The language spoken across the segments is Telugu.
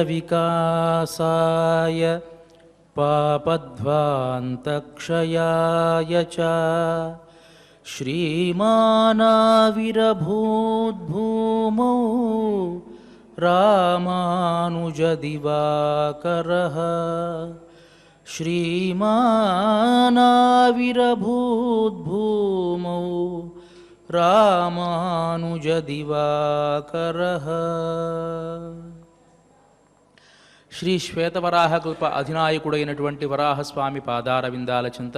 विकासाय पापध्वान्तक्षयाय च श्रीमानाविरभूद्भूमौ रामानुजदिवाकरः श्रीमानाविरभूद्भूमौ रामानुजदिवाकरः। శ్రీ శ్వేతవరాహకల్ప అధినాయకుడైనటువంటి వరాహస్వామి పాదారవిందాల చింత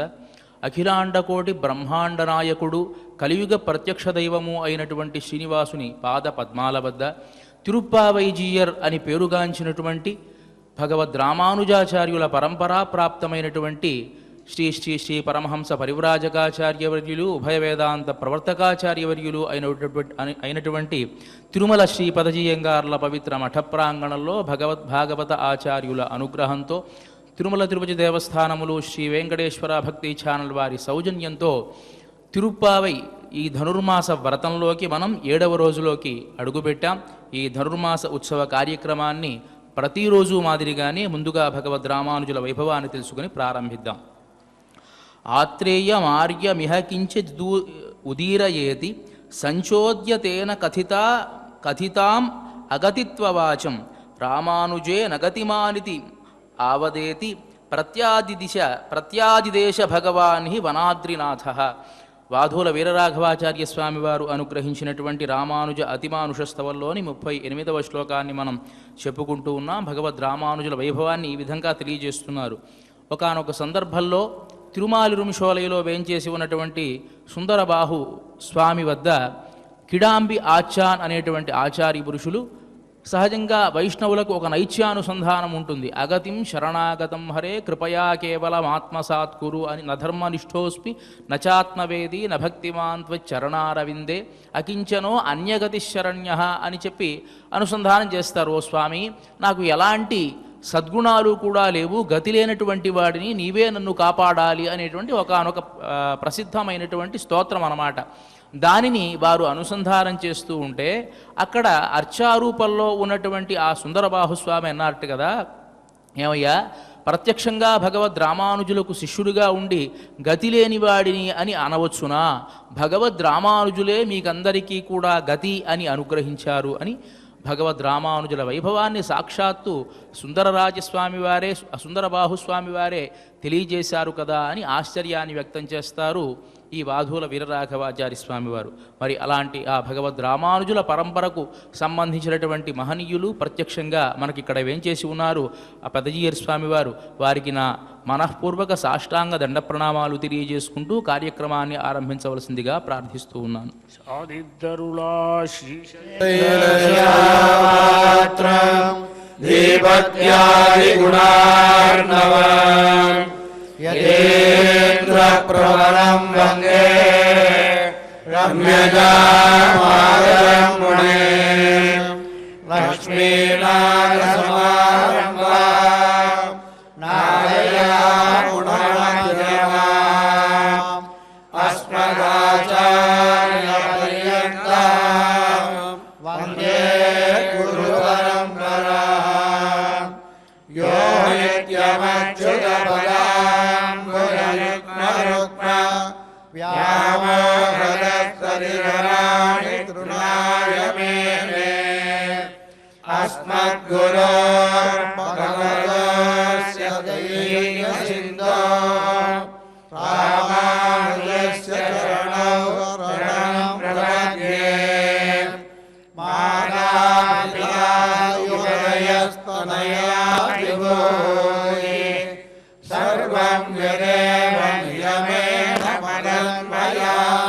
అఖిలాండకోటి బ్రహ్మాండ నాయకుడు కలియుగ ప్రత్యక్ష దైవము అయినటువంటి శ్రీనివాసుని పాద పద్మాల వద్ద తిరుప్పావైజీయర్ అని పేరుగాంచినటువంటి భగవద్ రామానుజాచార్యుల పరంపరా ప్రాప్తమైనటువంటి శ్రీ శ్రీ శ్రీ పరమహంస పరివ్రాజకాచార్యవర్యులు ఉభయ వేదాంత ప్రవర్తకాచార్యవర్యులు అయినటువంటి తిరుమల శ్రీ పదజీయంగార్ల పవిత్ర మఠ ప్రాంగణంలో భాగవత ఆచార్యుల అనుగ్రహంతో తిరుమల తిరుపతి దేవస్థానములు శ్రీ వెంకటేశ్వర భక్తి ఛానల్ వారి సౌజన్యంతో తిరుప్పావై ఈ ధనుర్మాస వ్రతంలోకి మనం 7వ రోజులోకి అడుగుపెట్టాం. ఈ ధనుర్మాస ఉత్సవ కార్యక్రమాన్ని ప్రతిరోజు మాదిరిగానే ముందుగా భగవద్ రామానుజుల వైభవాన్ని తెలుసుకుని ప్రారంభిద్దాం. ఆత్రేయమార్యమిహ కించిద్ ఉదీరయేతి సంచోద్యతేన కథితాం అగతిత్వవాచం రామానుజే నగతిమానితి ఆవదేతి ప్రత్యాదిదేశ భగవాన్ వనాద్రినాథ. వాధూల వీరరాఘవాచార్య స్వామివారు అనుగ్రహించినటువంటి రామానుజ అతిమానుష స్తవంలోని 38వ శ్లోకాన్ని మనం చెప్పుకుంటూ ఉన్నాం. భగవద్ రామానుజుల వైభవాన్ని ఈ విధంగా తెలియజేస్తున్నారు. ఒకానొక సందర్భంలో తిరుమాలిరుమిషోలయలో వేంచేసి ఉన్నటువంటి సుందరబాహు స్వామి వద్ద కిడాంబి ఆచాన్ అనేటువంటి ఆచార్య పురుషులు సహజంగా వైష్ణవులకు ఒక నైత్యానుసంధానం ఉంటుంది. అగతిం శరణాగతం హరే కృపయా కేవలం ఆత్మసాత్కురు అని నధర్మనిష్ఠోస్మి నచాత్మవేది నభక్తిమాన్ త్వచ్చరణారవిందే అకించనో అన్యగతి శరణ్య అని చెప్పి అనుసంధానం చేస్తారు. ఓ స్వామి, నాకు ఎలాంటి సద్గుణాలు కూడా లేవు, గతి లేనటువంటి వాడిని నీవే నన్ను కాపాడాలి అనేటువంటి ఒకానొక ప్రసిద్ధమైనటువంటి స్తోత్రం అన్నమాట. దానిని వారు అనుసంధానం చేస్తూ ఉంటే అక్కడ అర్చారూపంలో ఉన్నటువంటి ఆ సుందరబాహుస్వామి అన్నట్టు కదా, ఏమయ్యా ప్రత్యక్షంగా భగవద్ రామానుజులకు శిష్యుడిగా ఉండి గతి లేనివాడిని అని అనవచ్చునా? భగవద్ రామానుజులే మీకందరికీ కూడా గతి అని అనుగ్రహించారు అని భగవద్ రామానుజుల వైభవాన్ని సాక్షాత్తు సుందరరాజస్వామి వారే సుందరబాహుస్వామి వారే తెలియజేశారు కదా అని ఆశ్చర్యాన్ని వ్యక్తం చేస్తారు ఈ వాధూల వీరరాఘవాచార్య స్వామివారు. మరి అలాంటి ఆ భగవద్ రామానుజుల పరంపరకు సంబంధించినటువంటి మహనీయులు ప్రత్యక్షంగా మనకిక్కడ వేంచేసి ఉన్నారు. ఆ పెదజీయర్ స్వామివారు, వారికి నా మనఃపూర్వక సాష్టాంగ దండ ప్రణామాలు తెలియజేసుకుంటూ కార్యక్రమాన్ని ఆరంభించవలసిందిగా ప్రార్థిస్తూ ఉన్నాను. ప్రవరం వందే రమ్యజామాదరం మునే లక్ష్మీనారసమారంభా నారయాముణమధ్యమాం అస్మదాచార్యపర్యంతం వందే గురుపరంపరాం. యో నిత్యమచ్యుతపదాం వ్యామోహదస్తరిధరాణి తృణాయ మేనే అస్మద్గురోర్భగవతోస్య దైవసింధో రామానుజస్య చరణౌ శరణం ప్రపద్యే. మాతాపితాయువదయస్తనయా విభూతి సర్వం యదేవ నియమేన మదన్మయానాం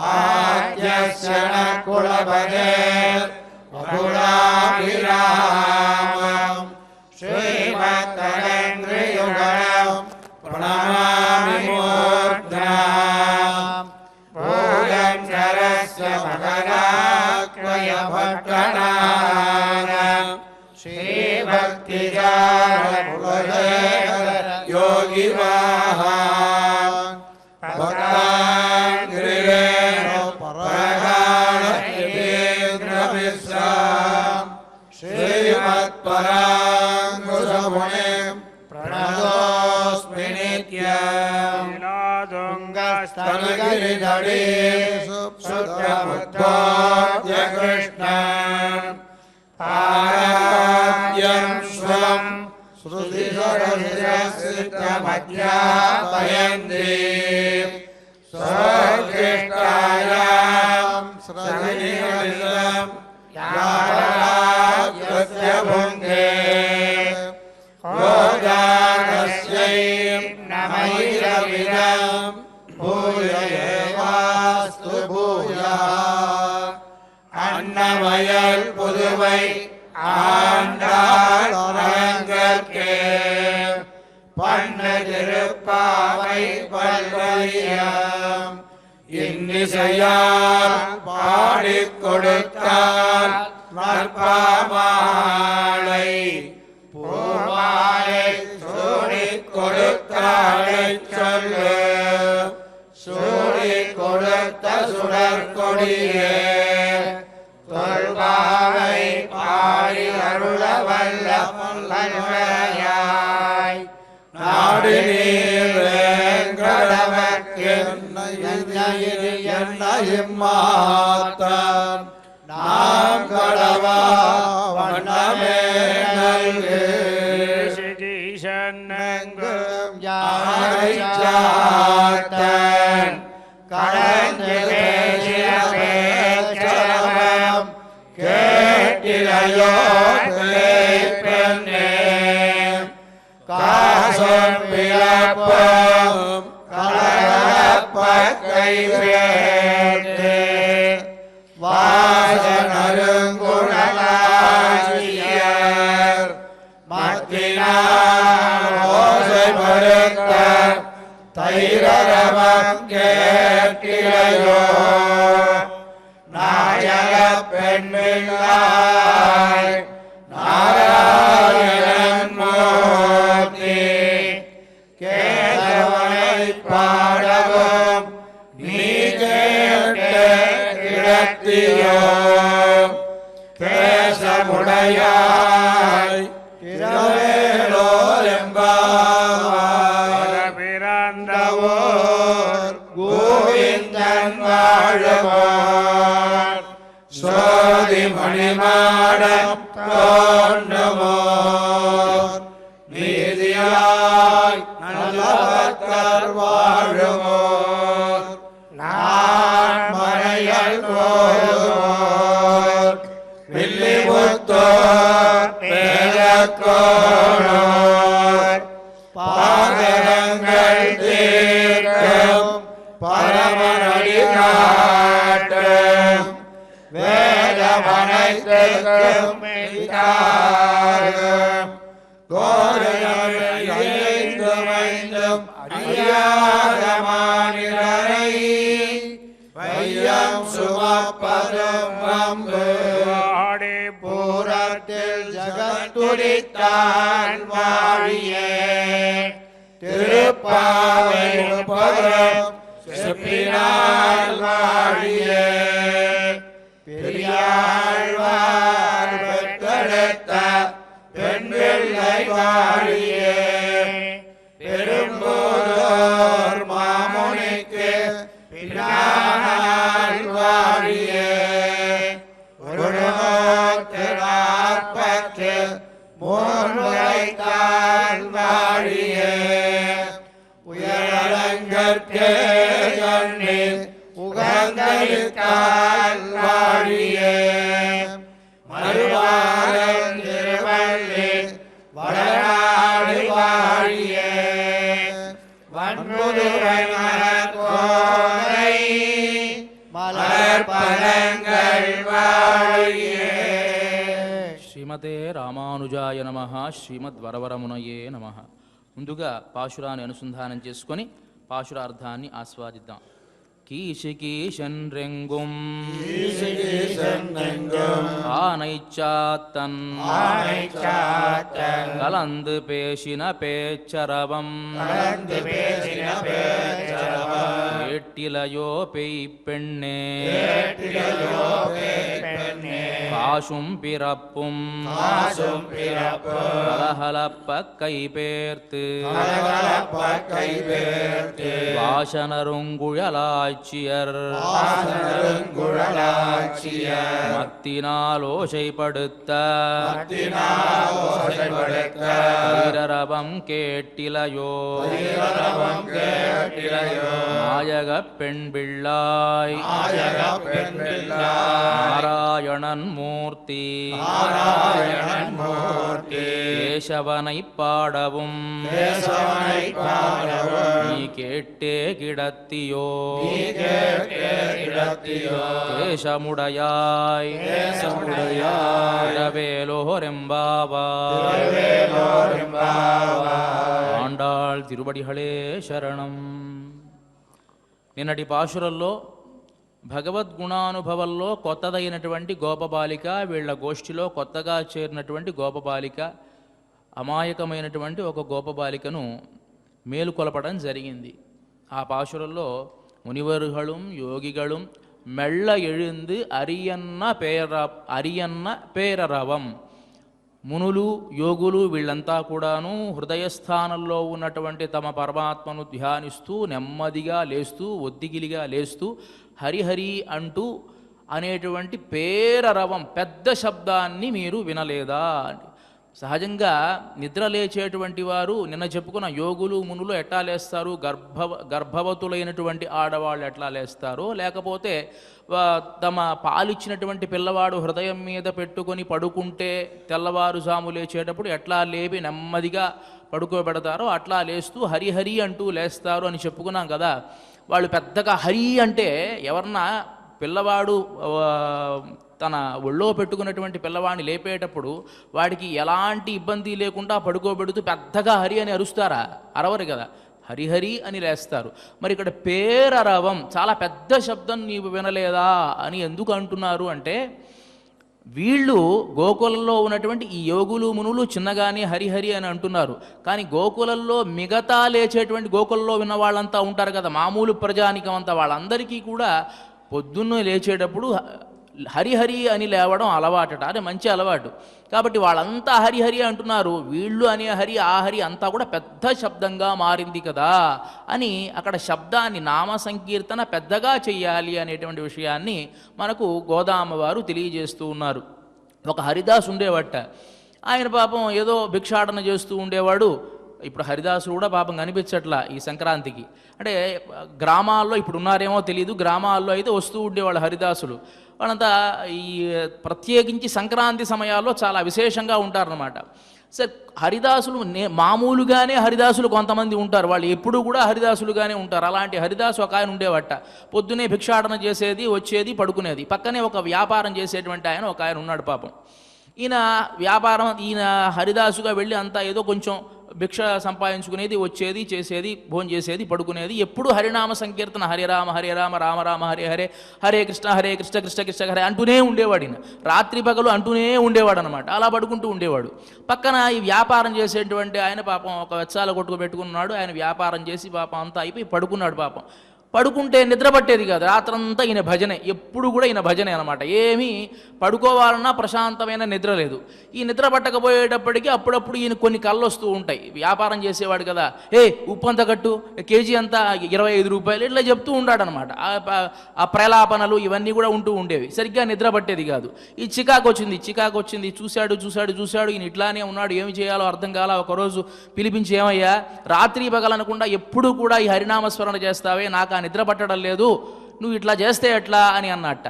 ఆద్యస్య న కులపదేర్ వకులాభిరామం శ్రీమత్తరేంద్రయుగళం ప్రణమామి మూర్ధ్నా. భూయం శరస్య మకరాక్వయ భట్టనారం శ్రీభక్తిజార కులదేవ యోగివాహాన్ భక్తాంగ్రిరేణ పరగాణ శ్రీ सुत्रमुद्बोध्य कृष्णम् पाराद्यं स्वं श्रुतिसरसिद्धमध्यापयन्ति स्वकृष्टायां श्रवणीयमिदं यावराज्यस्य भुङ्गे गोदानस्यै नमैरविदं भूयेवास्तु भूयः அன்னமயல் புதுவை ஆண்டாள் அரங்கற்கே பண்ண திருப்பாவை பல்வலியம் இன்னிசையால் பாடிக் கொடுத்தால் நற்பாமாலை பூமாலை சூடிக் கொடுத்தாளை சொல்லு சூடிக் கொடுத்த சுடற்கொடியே தொல்பாவை பாடி அருள வல்ல பல்வரையாய் நாடு நீர் என்னையும் மாத்தம் நாம் கடவா வண்ணமே நல்கு சன்னங்கும் யாரைச்சாத்தன் கடந்து பேசிய பேச்சரம் கேட்டிலையோ பெண்ணே காசும் பிறப்பும் கலப்ப கைவேற்று வாசனருங்குணலாசியர் மத்தினார் ஓசை மறுத்த தைரரவம் கேட்டிலையோ நாயக பெண்மிழாய் நாராயணன் மூர்த்தி கேசவனை பாடவும் நீ கேட்ட கிடத்தியோ கேசமுடையாய் கிரவேலோரெம்பாவாய் பிறந்தவோர் கோவிந்தன் வாழுவோர் சோதி மணிமாடம் தோன்றுவோர் நீதியாய் நல்லவர் வாழுவோர் நான் மறையல் போவோர் வில்லிபுத்தோர் பேரக்கோளோர் பாதகங்கள் தீர்க்கும் பரமனடி காட்டும் வேதமனைத்துக்கும் மெய்தாரும் கோரையும் அறியாத மாநிலரை வையம் சுமப்பதும் வம்பு பூரத்தில் ஜகத்துடித்தான் வாழியே திருப்பாவை முப்பதும் செப்பினால் வாழியே பெரியாழ்வார் பெற்றெடுத்த பெண் பிள்ளை வாழியே பெரும்போதோர் மாமுனிக்கு பின்னால் வாழியே ஒருநாற்பற்று மூன்றைத்தால் வாழியே உயரங்கற்கே எண்ணி உகந்தளித்தால் வாழியே மறுவாரம் திருவள்ளி வடநாடு வாழியே வன்முதுரை மலர்கோதை மலர்பலங்கள் வாழியே. శ్రీమతే రామానుజాయ నమః. శ్రీమద్వరవరమునయే నమః. ముందుగా పాశురాన్ని అనుసంధానం చేసుకొని పాశురార్థాన్ని ఆస్వాదిద్దాం. கீஷிகீஷன் ரெங்கும் ஆனைச்சாத்தன் கலந்து பேசின பேச்சரவம் கேட்டிலையோ பெண்ணே கேட்டிலையோ பெண்ணே காசும் பிறப்பும் காசும் பிறப்பும் கலகலப்ப கைபேர்த்து கலகலப்ப கைபேர்த்து வாசனருங்குழலாட்சியர் வாசனருங்குழலாட்சியர் மத்தினால் ஓசைப்படுத்த ஓசைப்படுத்த வீரரவம் கேட்டிலையோ வீரரவம் கேட்டிலையோ நாயகப் பெண் பிள்ளாய் நாயகப் பெண் பிள்ளாய் நாராயணன் மூர்த்தி நாராயணன் மூர்த்தி கேசவனைப் பாடவும் கேசவனைப் பாடவும் நீ கேட்டே கிடத்தியோ நீ கேட்டே கிடத்தியோ கேசமுடையாய் கேசமுடையாய் இரவேலோரெம்பாவாய் వేలోరెంబావాయ్ ఆండాళ్ తిరువడిహళే శరణం. నిన్నటి పాశురల్లో భగవద్గుణానుభవంలో కొత్తదైనటువంటి గోపబాలిక, వీళ్ళ గోష్ఠిలో కొత్తగా చేరినటువంటి గోపబాలిక, అమాయకమైనటువంటి ఒక గోపబాలికను మేలుకొలపడం జరిగింది. ఆ పాశురంలో మునివరుகளும் యోగిகளும் మెళ్ళ ఎഴുந்து అరియన్న పేరరవం, మునులు యోగులు వీళ్ళంతా కూడాను హృదయస్థానంలో ఉన్నటువంటి తమ పరమాత్మను ధ్యానిస్తూ నెమ్మదిగా లేస్తూ ఒద్దిగిలిగా లేస్తూ హరిహరి అంటూ అనేటువంటి పేరరవం పెద్ద శబ్దాన్ని మీరు వినలేదా? సహజంగా నిద్ర లేచేటువంటి వారు నిన్న చెప్పుకున్న యోగులు మునులు ఎట్లా లేస్తారు, గర్భవతులైనటువంటి ఆడవాళ్ళు ఎట్లా లేస్తారో, లేకపోతే తమ పాలిచ్చినటువంటి పిల్లవాడు హృదయం మీద పెట్టుకొని పడుకుంటే తెల్లవారుజాము లేచేటప్పుడు ఎట్లా లేపి నెమ్మదిగా పడుకోబెడతారో అట్లా లేస్తూ హరిహరి అంటూ లేస్తారు అని చెప్పుకున్నాం కదా. వాళ్ళు పెద్దగా హరి అంటే ఎవరన్నా పిల్లవాడు తన ఒళ్ళో పెట్టుకున్నటువంటి పిల్లవాడిని లేపేటప్పుడు వాడికి ఎలాంటి ఇబ్బంది లేకుండా పడుకోబెడుతూ పెద్దగా హరి అని అరుస్తారా? అరవరు కదా, హరిహరి అని లేస్తారు. మరి ఇక్కడ పేరరవం, చాలా పెద్ద శబ్దం నీవు వినలేదా అని ఎందుకు అంటున్నారు అంటే, వీళ్ళు గోకులంలో ఉన్నటువంటి ఈ యోగులు మునులు చిన్నగానే హరిహరి అని అంటున్నారు. కానీ గోకులంలో మిగతా లేచేటువంటి గోకులంలో విన్న వాళ్ళంతా ఉంటారు కదా, మామూలు ప్రజానికం అంతా, వాళ్ళందరికీ కూడా పొద్దున్నే లేచేటప్పుడు హరిహరి అని లేవడం అలవాటట. అదే మంచి అలవాటు. కాబట్టి వాళ్ళంతా హరిహరి అంటున్నారు, వీళ్ళు అనే హరి ఆ హరి అంతా కూడా పెద్ద శబ్దంగా మారింది కదా అని అక్కడ శబ్దాన్ని నామ సంకీర్తన పెద్దగా చెయ్యాలి అనేటువంటి విషయాన్ని మనకు గోదామ్మవారు తెలియజేస్తూ ఉన్నారు. ఒక హరిదాసు ఉండేవట, ఆయన పాపం ఏదో భిక్షాటన చేస్తూ ఉండేవాడు. ఇప్పుడు హరిదాసులు కూడా పాపం కనిపించట్లా ఈ సంక్రాంతికి. అంటే గ్రామాల్లో ఇప్పుడు ఉన్నారేమో తెలియదు, గ్రామాల్లో అయితే వస్తూ ఉండేవాళ్ళు హరిదాసులు. వాళ్ళంతా ఈ ప్రత్యేకించి సంక్రాంతి సమయాల్లో చాలా విశేషంగా ఉంటారన్నమాట. సరే, హరిదాసులు మామూలుగానే హరిదాసులు కొంతమంది ఉంటారు, వాళ్ళు ఎప్పుడూ కూడా హరిదాసులుగానే ఉంటారు. అలాంటి హరిదాసు ఒక ఆయన ఉండేవట. పొద్దునే భిక్షాటన చేసేది, వచ్చేది, పడుకునేది. పక్కనే ఒక వ్యాపారం చేసేటువంటి ఆయన ఒక ఆయన ఉన్నాడు పాపం. ఈయన హరిదాసుగా వెళ్ళి అంతా ఏదో కొంచెం భిక్ష సంపాదించుకునేది, వచ్చేది, చేసేది, భోజనం చేసేది, పడుకునేది. ఎప్పుడు హరినామ సంకీర్తన, హరే రామ హరే రామ రామ రామ హరే హరే, హరే కృష్ణ కృష్ణ కృష్ణ హరే అంటూనే ఉండేవాడు. ఈయన రాత్రి పగలు అంటూనే ఉండేవాడు అనమాట. అలా పడుకుంటూ ఉండేవాడు. పక్కన ఈ వ్యాపారం చేసేటువంటి ఆయన పాపం ఒక వెచ్చాల కొట్టుకు పెట్టుకున్నాడు. ఆయన వ్యాపారం చేసి పాపం అంతా అయిపోయి పడుకున్నాడు. పాపం పడుకుంటే నిద్ర పట్టేది కాదు. రాత్రంతా ఈయన భజనే, ఎప్పుడు కూడా ఈయన భజనే అనమాట. ఏమీ పడుకోవాలన్నా ప్రశాంతమైన నిద్ర లేదు. ఈ నిద్ర పట్టకపోయేటప్పటికీ అప్పుడప్పుడు ఈయన కొన్ని కళ్ళు వస్తూ ఉంటాయి. వ్యాపారం చేసేవాడు కదా, ఉప్పు అంత కట్టు, కేజీ అంతా 25 రూపాయలు, ఇట్లా చెప్తూ ఉంటాడనమాట. ఆ ప్రలాపనలు ఇవన్నీ కూడా ఉంటూ ఉండేవి. సరిగ్గా నిద్ర పట్టేది కాదు. ఈ చికాకు వచ్చింది. చూశాడు ఈయన ఇట్లానే ఉన్నాడు, ఏమి చేయాలో అర్థం కాల. ఒకరోజు పిలిపించి, ఏమయ్యా రాత్రి పగలనకుండా ఎప్పుడు కూడా ఈ హరినామస్మరణ చేస్తావే, నాకు ఆ నిద్ర పట్టడం లేదు, నువ్వు ఇట్లా చేస్తే ఎట్లా అని అన్నట్ట.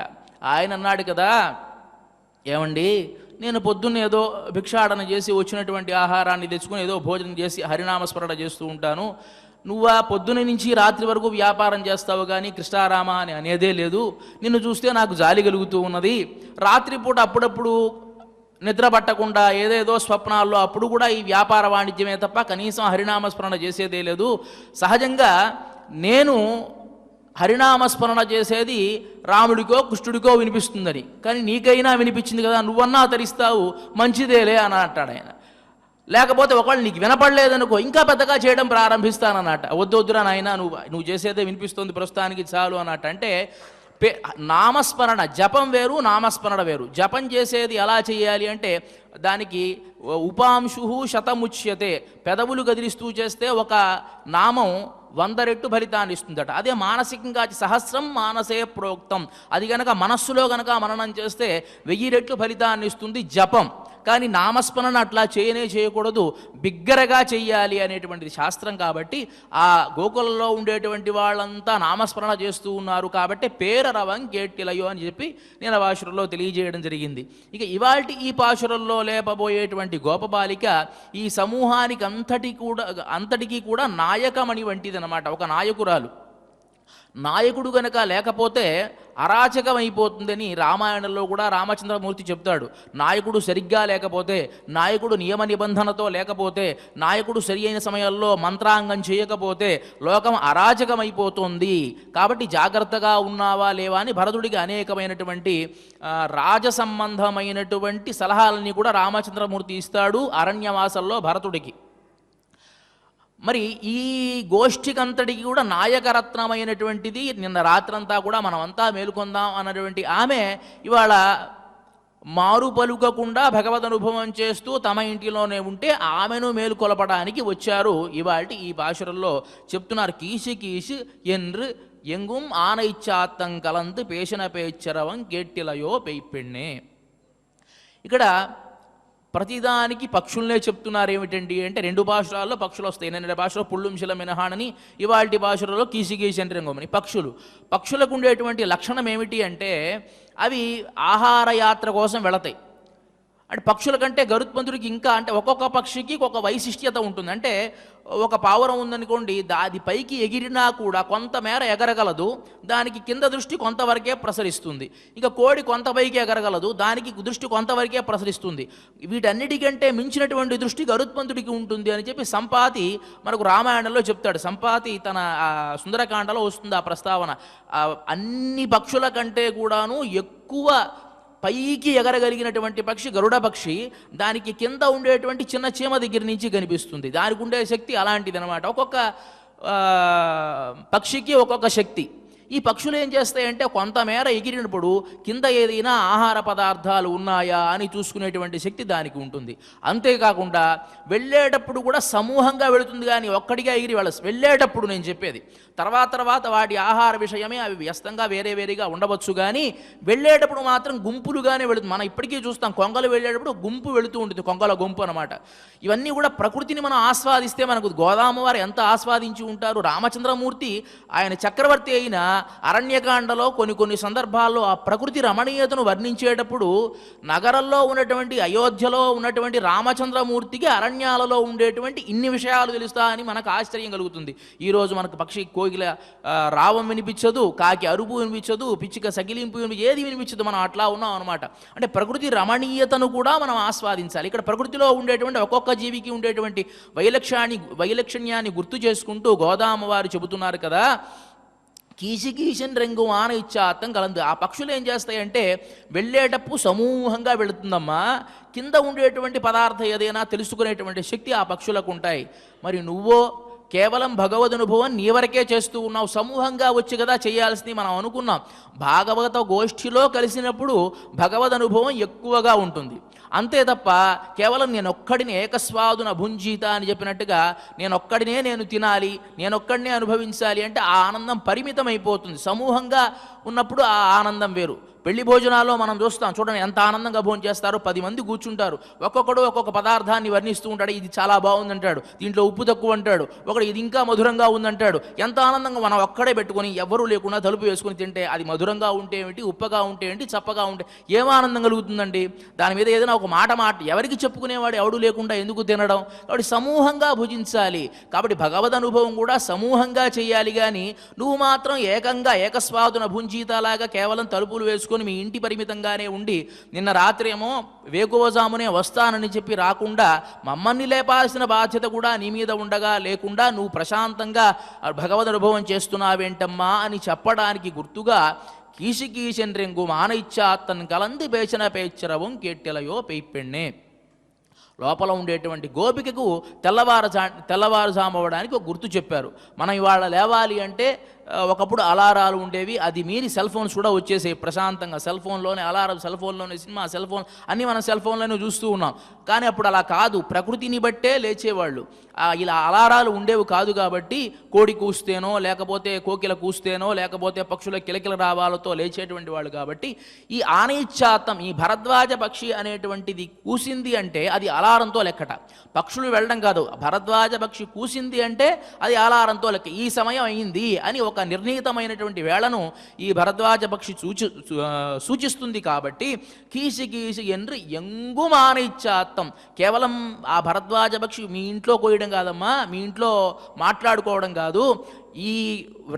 ఆయన అన్నాడు కదా, ఏమండి నేను పొద్దున్న ఏదో భిక్షాటన చేసి వచ్చినటువంటి ఆహారాన్ని తెచ్చుకొని ఏదో భోజనం చేసి హరినామస్మరణ చేస్తూ ఉంటాను. నువ్వు పొద్దున నుంచి రాత్రి వరకు వ్యాపారం చేస్తావు కానీ కృష్ణారామ అని అనేదే లేదు. నిన్ను చూస్తే నాకు జాలి కలుగుతూ ఉన్నది. రాత్రిపూట అప్పుడప్పుడు నిద్ర పట్టకుండా ఏదేదో స్వప్నాల్లో అప్పుడు కూడా ఈ వ్యాపార వాణిజ్యమే తప్ప కనీసం హరినామస్మరణ చేసేదే లేదు. సహజంగా నేను హరినామస్మరణ చేసేది రాముడికో కృష్ణుడికో వినిపిస్తుందని, కానీ నీకైనా వినిపించింది కదా, నువ్వన్నా తరిస్తావు, మంచిదేలే అని అంటాడు ఆయన. లేకపోతే ఒకవేళ నీకు వినపడలేదనుకో ఇంకా పెద్దగా చేయడం ప్రారంభిస్తానన్నట. వద్దురా నాయన, నువ్వు చేసేదే వినిపిస్తుంది ప్రస్తుతానికి చాలు అన్నట్టు. అంటే నామస్మరణ, జపం వేరు, నామస్మరణ వేరు. జపం చేసేది ఎలా చేయాలి అంటే దానికి ఉపాంశు శతముచ్యతే, పెదవులు గదిలిస్తూ చేస్తే ఒక నామం 100 రెట్లు ఫలితాన్ని ఇస్తుందట. అదే మానసికంగా సహస్రం మానసే ప్రోక్తం, అది కనుక మనస్సులో కనుక మననం చేస్తే 1000 రెట్లు ఫలితాన్ని ఇస్తుంది జపం. కానీ నామస్మరణ అట్లా చేయకూడదు, బిగ్గరగా చెయ్యాలి అనేటువంటిది శాస్త్రం. కాబట్టి ఆ గోకులంలో ఉండేటువంటి వాళ్ళంతా నామస్మరణ చేస్తూ ఉన్నారు కాబట్టి పేరరవం కేట్టిలయో అని చెప్పి నేను పాశురంలో తెలియజేయడం జరిగింది. ఇక ఇవాల్టి ఈ పాశురంలో లేపబోయేటువంటి గోపబాలిక ఈ సమూహానికి అంతటికీ కూడా నాయకమణి వంటిదనమాట, ఒక నాయకురాలు. నాయకుడు గనక లేకపోతే అరాచకమైపోతుందని రామాయణంలో కూడా రామచంద్రమూర్తి చెప్తాడు. నాయకుడు సరిగ్గా లేకపోతే, నాయకుడు నియమ నిబంధనతో లేకపోతే, నాయకుడు సరి అయిన సమయంలో మంత్రాంగం చేయకపోతే లోకం అరాచకమైపోతుంది. కాబట్టి జాగ్రత్తగా ఉన్నావా లేవా అని భరతుడికి అనేకమైనటువంటి రాజ సంబంధమైనటువంటి సలహాలని కూడా రామచంద్రమూర్తి ఇస్తాడు అరణ్యవాసంలో భరతుడికి. మరి ఈ గోష్ఠికంతటికి కూడా నాయకరత్నమైనటువంటిది నిన్న రాత్రంతా కూడా మనమంతా మేలుకొందాం అన్నటువంటి ఆమె ఇవాళ మారు పలుకకుండా భగవద్ అనుభవం చేస్తూ తమ ఇంటిలోనే ఉంటే ఆమెను మేలుకొలపడానికి వచ్చారు. ఇవాల్టి ఈ పాశురంలో చెప్తున్నారు. కీసి కీసి ఎన్రు ఎంగుం ఆనైచ్చాత్తం కలంతు పేషణ పేచ్చరవం కేట్టిలయో పెయ్పెన్నే. ఇక్కడ ప్రతిదానికి పక్షుల్నే చెప్తున్నారు. ఏమిటండి అంటే 2 భాషల్లో పక్షులు వస్తాయి. నిన్న భాషలో పుళ్ళుంశల మినహానని, ఇవాల్టి భాషలలో కీసిగీసి అంటే రంగమని. పక్షులకు ఉండేటువంటి లక్షణం ఏమిటి అంటే అవి ఆహార యాత్ర కోసం వెళతాయి. అంటే పక్షుల కంటే గరుత్మంతుడికి ఇంకా అంటే ఒక్కొక్క పక్షికి ఒక వైశిష్ట్యత ఉంటుంది. అంటే ఒక పావురం ఉందనుకోండి, అది పైకి ఎగిరినా కూడా కొంతమేర ఎగరగలదు, దానికి కింద దృష్టి కొంతవరకే ప్రసరిస్తుంది. ఇక కోడి కొంత పైకి ఎగరగలదు, దానికి దృష్టి కొంతవరకే ప్రసరిస్తుంది. వీటన్నిటికంటే మించినటువంటి దృష్టి గరుత్మంతుడికి ఉంటుంది అని చెప్పి సంపాతి మనకు రామాయణంలో చెప్తాడు. సంపాతి తన సుందరకాండలో వస్తుంది ఆ ప్రస్తావన. అన్ని పక్షుల కంటే కూడాను ఎక్కువ పైకి ఎగరగలిగినటువంటి పక్షి గరుడ పక్షి. దానికి కింద ఉండేటువంటి చిన్న చీమ దగ్గర నుంచి కనిపిస్తుంది. దానికి ఉండే శక్తి అలాంటిది అనమాట. ఒక్కొక్క పక్షికి ఒక్కొక్క శక్తి. ఈ పక్షులు ఏం చేస్తాయంటే కొంతమేర ఎగిరినప్పుడు కింద ఏదైనా ఆహార పదార్థాలు ఉన్నాయా అని చూసుకునేటువంటి శక్తి దానికి ఉంటుంది. అంతేకాకుండా వెళ్ళేటప్పుడు కూడా సమూహంగా వెళుతుంది, కానీ ఒక్కడిగా ఎగిరి వెళ్ళేటప్పుడు నేను చెప్పేది. తర్వాత వాటి ఆహార విషయమే అవి వ్యస్తంగా వేరేగా ఉండవచ్చు, కానీ వెళ్ళేటప్పుడు మాత్రం గుంపులుగానే వెళుతుంది. మనం ఇప్పటికీ చూస్తాం, కొంగలు వెళ్ళేటప్పుడు గుంపు వెళుతూ ఉంటుంది, కొంగల గుంపు అనమాట. ఇవన్నీ కూడా ప్రకృతిని మనం ఆస్వాదిస్తే మనకు గోదామవారు ఎంత ఆస్వాదించి ఉంటారు. రామచంద్రమూర్తి ఆయన చక్రవర్తి అయిన అరణ్యకాండలో కొన్ని సందర్భాల్లో ఆ ప్రకృతి రమణీయతను వర్ణించేటప్పుడు నగరంలో ఉన్నటువంటి అయోధ్యలో ఉన్నటువంటి రామచంద్రమూర్తికి అరణ్యాలలో ఉండేటువంటి ఇన్ని విషయాలు తెలుస్తా అని మనకు ఆశ్చర్యం కలుగుతుంది. ఈరోజు మనకు పక్షి కోకిల రావం వినిపించదు, కాకి అరుపు వినిపించదు, పిచ్చిక సకిలింపు ఏది వినిపించదు. మనం అట్లా ఉన్నాం అనమాట. అంటే ప్రకృతి రమణీయతను కూడా మనం ఆస్వాదించాలి. ఇక్కడ ప్రకృతిలో ఉండేటువంటి ఒక్కొక్క జీవికి ఉండేటువంటి వైలక్షణ్యాన్ని గుర్తు చేసుకుంటూ గోదామవారు చెబుతున్నారు కదా, కీసికీషన్ రంగు ఆన ఇచ్చాత్తం కలంది. ఆ పక్షులు ఏం చేస్తాయంటే వెళ్ళేటప్పుడు సమూహంగా వెళుతుందమ్మా. కింద ఉండేటువంటి పదార్థం ఏదైనా తెలుసుకునేటువంటి శక్తి ఆ పక్షులకు ఉంటాయి. మరి నువ్వో కేవలం భగవద్ అనుభవం నీ వరకే చేస్తూ ఉన్నావు. సమూహంగా వచ్చి కదా చేయాల్సింది మనం అనుకున్నాం. భాగవత గోష్ఠిలో కలిసినప్పుడు భగవద్ అనుభవం ఎక్కువగా ఉంటుంది. అంతే తప్ప కేవలం నేనొక్కడిని ఏకస్వాదున భుంజీత అని చెప్పినట్టుగా నేను తినాలి, నేనొక్కడినే అనుభవించాలి అంటే ఆ ఆనందం పరిమితం అయిపోతుంది. సమూహంగా ఉన్నప్పుడు ఆ ఆనందం వేరు. పెళ్లి భోజనాల్లో మనం చూస్తాం, చూడండి ఎంత ఆనందంగా భోజనం చేస్తారో. 10 మంది కూర్చుంటారు, ఒక్కొక్కడు ఒక్కొక్క పదార్థాన్ని వర్ణిస్తూ ఉంటాడు. ఇది చాలా బాగుందంటాడు, దీంట్లో ఉప్పు తక్కువ అంటాడు, ఒకడు ఇది ఇంకా మధురంగా ఉందంటాడు. ఎంత ఆనందంగా మనం ఒక్కడే పెట్టుకొని ఎవ్వరూ లేకుండా తలుపు వేసుకొని తింటే అది మధురంగా ఉంటే ఏమిటి, ఉప్పగా ఉంటే ఏంటి, చప్పగా ఉంటే ఏం ఆనందం కలుగుతుందండి. దాని మీద ఏదైనా ఒక మాట ఎవరికి చెప్పుకునేవాడు ఎవడు లేకుండా ఎందుకు తినడం. కాబట్టి సమూహంగా భుజించాలి. కాబట్టి భగవద్ అనుభవం కూడా సమూహంగా చేయాలి. కానీ నువ్వు మాత్రం ఏకస్వాదున భుంజీతలాగా కేవలం తలుపులు వేసుకొని మీ ఇంటి పరిమితంగానే ఉండి నిన్న రాత్రి ఏమో వేకువజామునే వస్తానని చెప్పి రాకుండా మమ్మల్ని లేపాల్సిన బాధ్యత కూడా నీ మీద ఉండగా లేకుండా నువ్వు ప్రశాంతంగా భగవద్ అనుభవం చేస్తున్నావేంటమ్మా అని చెప్పడానికి గుర్తుగా కీసికీసెన్ రెంగు మాన ఇచ్చాత్తన్ కలంది పేచన పేచ్చరవం కేట్టెలయో పెయ్పెన్నే. లోపల ఉండేటువంటి గోపికకు తెల్లవారుజాము అవ్వడానికి ఒక గుర్తు చెప్పారు. మనం ఇవాళ లేవాలి అంటే ఒకప్పుడు అలారాలు ఉండేవి, అది మీరి సెల్ ఫోన్స్ కూడా వచ్చేసాయి ప్రశాంతంగా. సెల్ ఫోన్లోనే అలారం, సెల్ ఫోన్లోనే సినిమా, సెల్ ఫోన్ అన్నీ మనం సెల్ ఫోన్లోనే చూస్తూ ఉన్నాం. కానీ అప్పుడు అలా కాదు, ప్రకృతిని బట్టే లేచేవాళ్ళు. ఇలా అలారాలు ఉండేవి కాదు కాబట్టి కోడి కూస్తేనో లేకపోతే కోకిల కూస్తేనో లేకపోతే పక్షుల కిలకిల రావాలతో లేచేటువంటి వాళ్ళు కాబట్టి ఈ ఆనైచ్ఛాత్తం, ఈ భరద్వాజ పక్షి అనేటువంటిది కూసింది అంటే అది అలారంతో లెక్కట. పక్షులు వెళ్ళడం కాదు, భరద్వాజ పక్షి కూసింది అంటే అది అలారంతో లెక్క. ఈ సమయం అయింది అని ఒక నిర్ణీతమైనటువంటి వేళను ఈ భరద్వాజ పక్షి సూచిస్తుంది కాబట్టి కీసి కీసి ఎండ్రి ఎంగుమానైచ్ఛాత్తం. కేవలం ఆ భరద్వాజ పక్షి మీ ఇంట్లో కోయడం కాదమ్మా, మీ ఇంట్లో మాట్లాడుకోవడం కాదు, ఈ